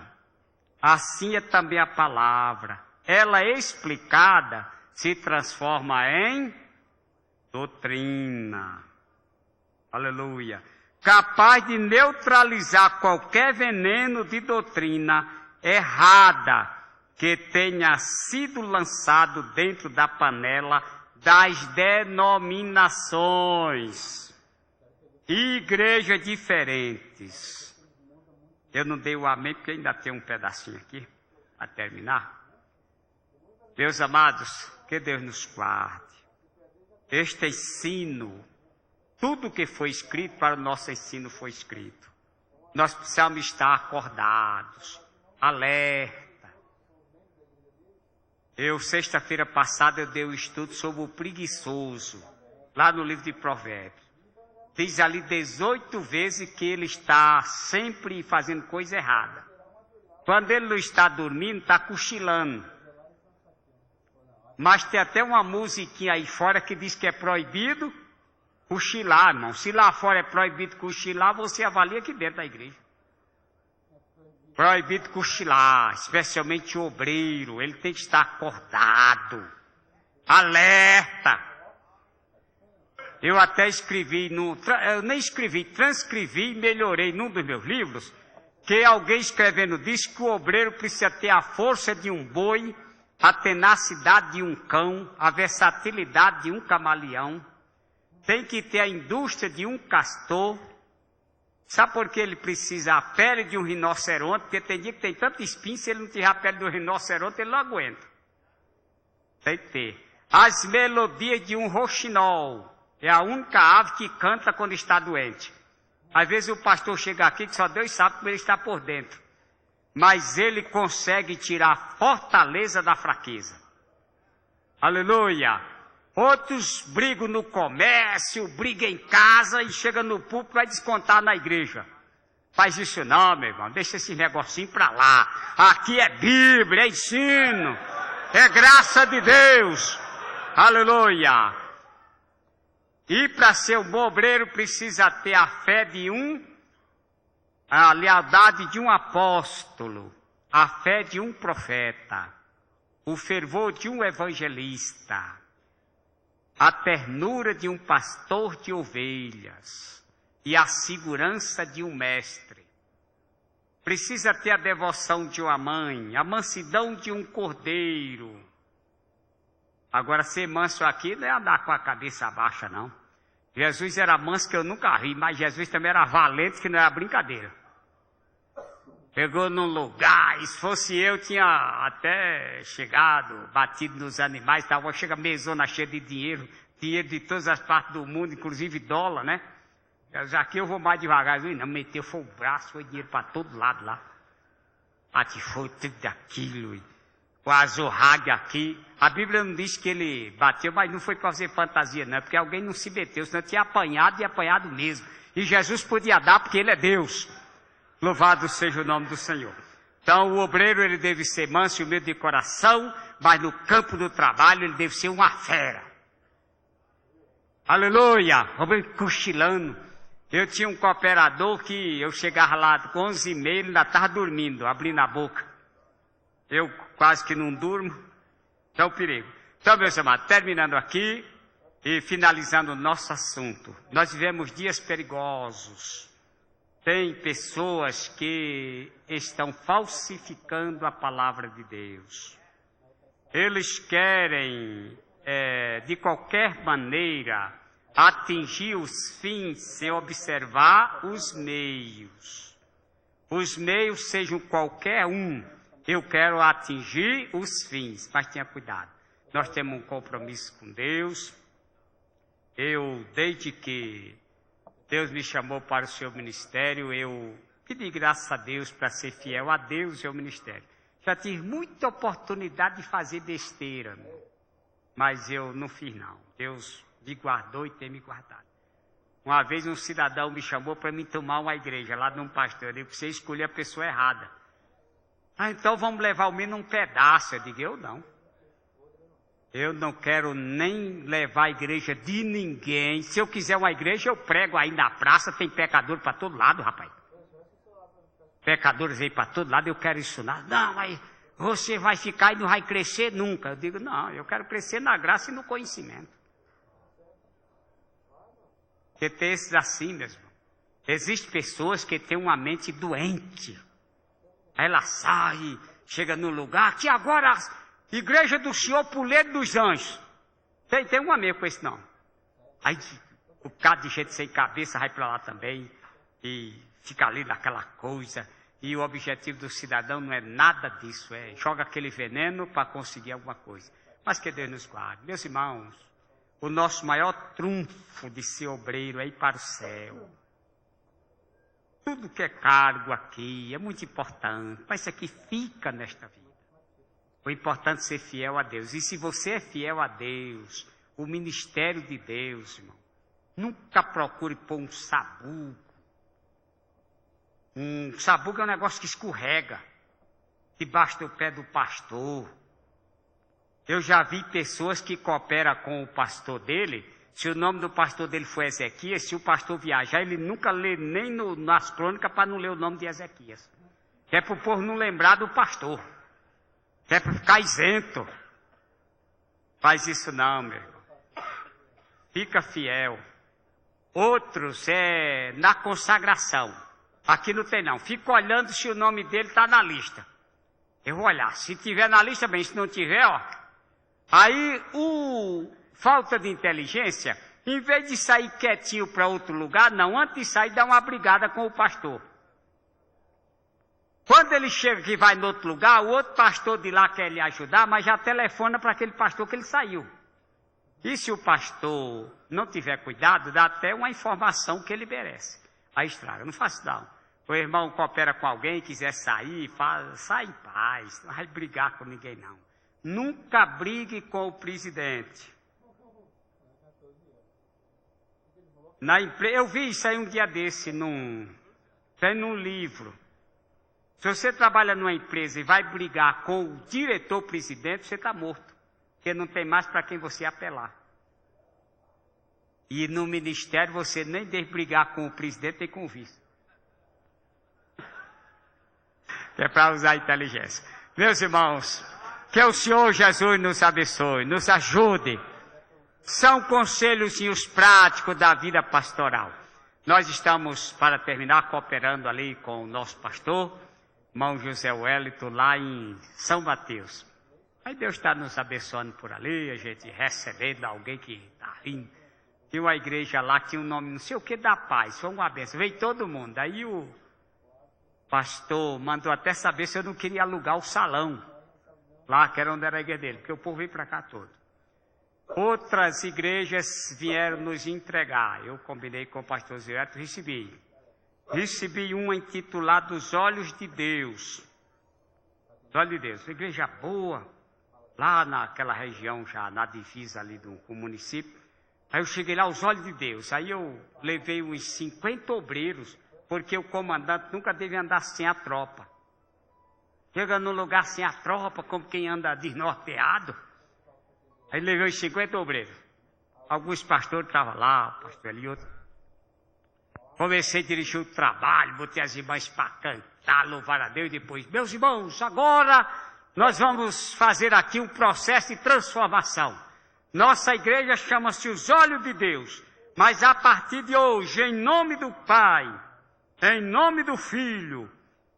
Assim é também a palavra. Ela explicada se transforma em doutrina. Aleluia. Capaz de neutralizar qualquer veneno de doutrina errada que tenha sido lançado dentro da panela das denominações e igrejas diferentes. Eu não dei o amém porque ainda tem um pedacinho aqui para terminar. Meus amados, que Deus nos guarde. Este ensino, tudo que foi escrito para o nosso ensino foi escrito. Nós precisamos estar acordados, alerta. Sexta-feira passada, eu dei um estudo sobre o preguiçoso, lá no livro de Provérbios. Diz ali 18 vezes que ele está sempre fazendo coisa errada. Quando ele não está dormindo, está cochilando. Mas tem até uma musiquinha aí fora que diz que é proibido cochilar, irmão. Se lá fora é proibido cochilar, você avalia aqui dentro da igreja. Proibido cochilar, especialmente o obreiro. Ele tem que estar acordado, alerta. Eu até escrevi, transcrevi e melhorei num dos meus livros, que alguém escrevendo diz que o obreiro precisa ter a força de um boi, a tenacidade de um cão, a versatilidade de um camaleão, tem que ter a indústria de um castor. Sabe por que ele precisa a pele de um rinoceronte? Porque tem dia que tem tanto espinho, se ele não tiver a pele do rinoceronte, ele não aguenta. Tem que ter. As melodias de um roxinol. É a única ave que canta quando está doente. Às vezes o pastor chega aqui, que só Deus sabe como ele está por dentro. Mas ele consegue tirar a fortaleza da fraqueza. Aleluia! Outros brigam no comércio, brigam em casa e chegam no púlpito e vai descontar na igreja. Faz isso não, meu irmão, deixa esse negocinho para lá. Aqui é Bíblia, é ensino, é graça de Deus. Aleluia! E para ser um bom obreiro precisa ter a fé de a lealdade de um apóstolo, a fé de um profeta, o fervor de um evangelista, a ternura de um pastor de ovelhas e a segurança de um mestre. Precisa ter a devoção de uma mãe, a mansidão de um cordeiro. Agora, ser manso aqui não é andar com a cabeça baixa, não. Jesus era manso que eu nunca ri, mas Jesus também era valente que não era brincadeira. Pegou num lugar, e se fosse eu, tinha até chegado, batido nos animais, tal. Chega mesona cheia de dinheiro de todas as partes do mundo, inclusive dólar, né? Já aqui eu vou mais devagar, não, meteu, foi o braço, foi dinheiro para todo lado lá. Foi tudo aquilo. o azurrague aqui. A Bíblia não diz que ele bateu, mas não foi para fazer fantasia, não. Porque alguém não se meteu, senão tinha apanhado e apanhado mesmo. E Jesus podia dar porque ele é Deus. Louvado seja o nome do Senhor. Então o obreiro ele deve ser manso e humilde de coração, mas no campo do trabalho ele deve ser uma fera. Aleluia! Cochilando. Eu tinha um cooperador que eu chegava lá com 11h30, ele ainda estava dormindo, abrindo a boca. Eu quase que não durmo, é o perigo. Então, meus amados, terminando aqui e finalizando o nosso assunto. Nós vivemos dias perigosos. Tem pessoas que estão falsificando a palavra de Deus. Eles querem, de qualquer maneira, atingir os fins sem observar os meios. Os meios sejam qualquer um. Eu quero atingir os fins, mas tenha cuidado. Nós temos um compromisso com Deus. Desde que Deus me chamou para o seu ministério, eu pedi graças a Deus para ser fiel a Deus e ao ministério. Já tive muita oportunidade de fazer besteira, mas eu não fiz não. Deus me guardou e tem me guardado. Uma vez um cidadão me chamou para me tomar uma igreja lá de um pastor. Ele disse: você escolheu a pessoa errada. Então vamos levar ao menos um pedaço. Eu digo: eu não. Eu não quero nem levar a igreja de ninguém. Se eu quiser uma igreja, eu prego aí na praça. Tem pecador para todo lado, rapaz. Pecadores aí para todo lado. Eu quero ensinar. Não, mas você vai ficar e não vai crescer nunca. Eu digo: não, eu quero crescer na graça e no conhecimento. Porque tem esses assim mesmo. Existem pessoas que têm uma mente doente. Aí ela sai, chega no lugar, que agora a igreja do Senhor Puleiro dos Anjos. Tem um amigo com esse nome. Aí o bocado de gente sem cabeça vai para lá também. E fica ali naquela coisa. E o objetivo do cidadão não é nada disso. Joga aquele veneno para conseguir alguma coisa. Mas que Deus nos guarde. Meus irmãos, o nosso maior trunfo de ser obreiro é ir para o céu. Tudo que é cargo aqui é muito importante, mas isso aqui fica nesta vida. O importante é ser fiel a Deus. E se você é fiel a Deus, o ministério de Deus, irmão, nunca procure pôr um sabugo. Um sabugo é um negócio que escorrega debaixo do pé do pastor. Eu já vi pessoas que cooperam com o pastor dele. Se o nome do pastor dele for Ezequias, se o pastor viajar, ele nunca lê nem nas crônicas para não ler o nome de Ezequias. É para o povo não lembrar do pastor. É para ficar isento. Faz isso não, meu irmão. Fica fiel. Outros é na consagração. Aqui não tem não. Fica olhando se o nome dele está na lista. Eu vou olhar. Se tiver na lista, bem. Se não tiver, ó. Aí falta de inteligência, em vez de sair quietinho para outro lugar, não, antes de sair, dá uma brigada com o pastor. Quando ele chega que vai no outro lugar, o outro pastor de lá quer lhe ajudar, mas já telefona para aquele pastor que ele saiu. E se o pastor não tiver cuidado, dá até uma informação que ele merece. Aí estraga, não faça não. O irmão coopera com alguém, quiser sair, sai em paz, não vai brigar com ninguém não. Nunca brigue com o presidente. Eu vi isso aí um dia desse, tem num livro. Se você trabalha numa empresa e vai brigar com o diretor-presidente, você está morto. Porque não tem mais para quem você apelar. E no ministério você nem deve brigar com o presidente nem com o vice. É para usar a inteligência. Meus irmãos, que o Senhor Jesus nos abençoe, nos ajude. São conselhos práticos da vida pastoral. Nós estamos, para terminar, cooperando ali com o nosso pastor, irmão José Wellington, lá em São Mateus. Aí Deus está nos abençoando por ali, a gente recebendo alguém que está rindo. Tinha uma igreja lá que tinha um nome, não sei o que, da paz, foi uma benção. Veio todo mundo. Aí o pastor mandou até saber se eu não queria alugar o salão, lá que era onde era a igreja dele, porque o povo veio para cá todo. Outras igrejas vieram nos entregar. Eu combinei com o pastor Zé, recebi. Recebi uma intitulada Os Olhos de Deus. Os Olhos de Deus. Uma igreja boa, lá naquela região, já na divisa ali com o município. Aí eu cheguei lá, os olhos de Deus. Aí eu levei uns 50 obreiros, porque o comandante nunca deve andar sem a tropa. Chega no lugar sem a tropa, como quem anda desnorteado. Aí levei uns 50 obreiros. Alguns pastores estavam lá, o pastor ali, outro. Comecei a dirigir o trabalho, botei as irmãs para cantar, louvar a Deus. E depois, meus irmãos, agora nós vamos fazer aqui um processo de transformação. Nossa igreja chama-se Os Olhos de Deus. Mas a partir de hoje, em nome do Pai, em nome do Filho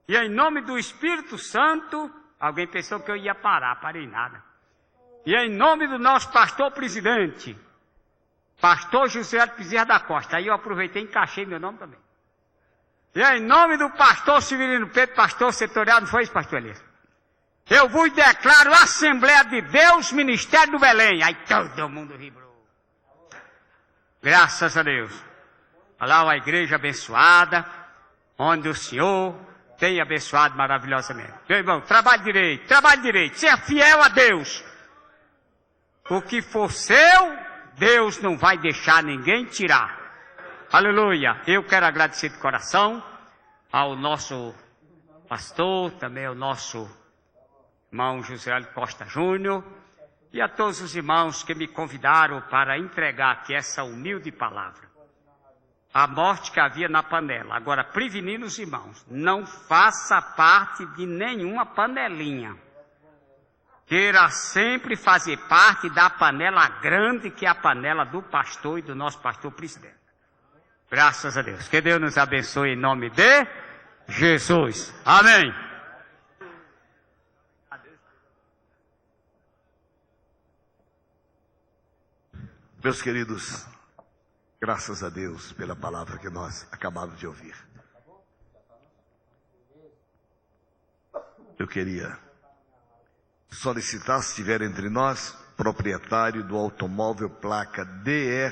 e em nome do Espírito Santo, alguém pensou que eu ia parar, parei nada. E em nome do nosso pastor presidente, pastor José Bezerra da Costa. Aí eu aproveitei e encaixei meu nome também. E em nome do pastor Severino Pedro, pastor setorial, não foi isso, pastor Elias? Eu vos declaro Assembleia de Deus, Ministério do Belém. Aí todo mundo vibrou. Graças a Deus. Olha lá uma igreja abençoada, onde o Senhor tem abençoado maravilhosamente. Meu irmão, trabalhe direito, seja fiel a Deus. O que for seu, Deus não vai deixar ninguém tirar. Aleluia. Eu quero agradecer de coração ao nosso pastor, também ao nosso irmão José Hélio Costa Júnior, e a todos os irmãos que me convidaram para entregar aqui essa humilde palavra. A morte que havia na panela. Agora, prevenindo os irmãos, não faça parte de nenhuma panelinha. Queira sempre fazer parte da panela grande, que é a panela do pastor e do nosso pastor presidente. Graças a Deus. Que Deus nos abençoe em nome de Jesus. Amém. Meus queridos, graças a Deus pela palavra que nós acabamos de ouvir. Eu queria solicitar, se estiver entre nós, proprietário do automóvel placa DR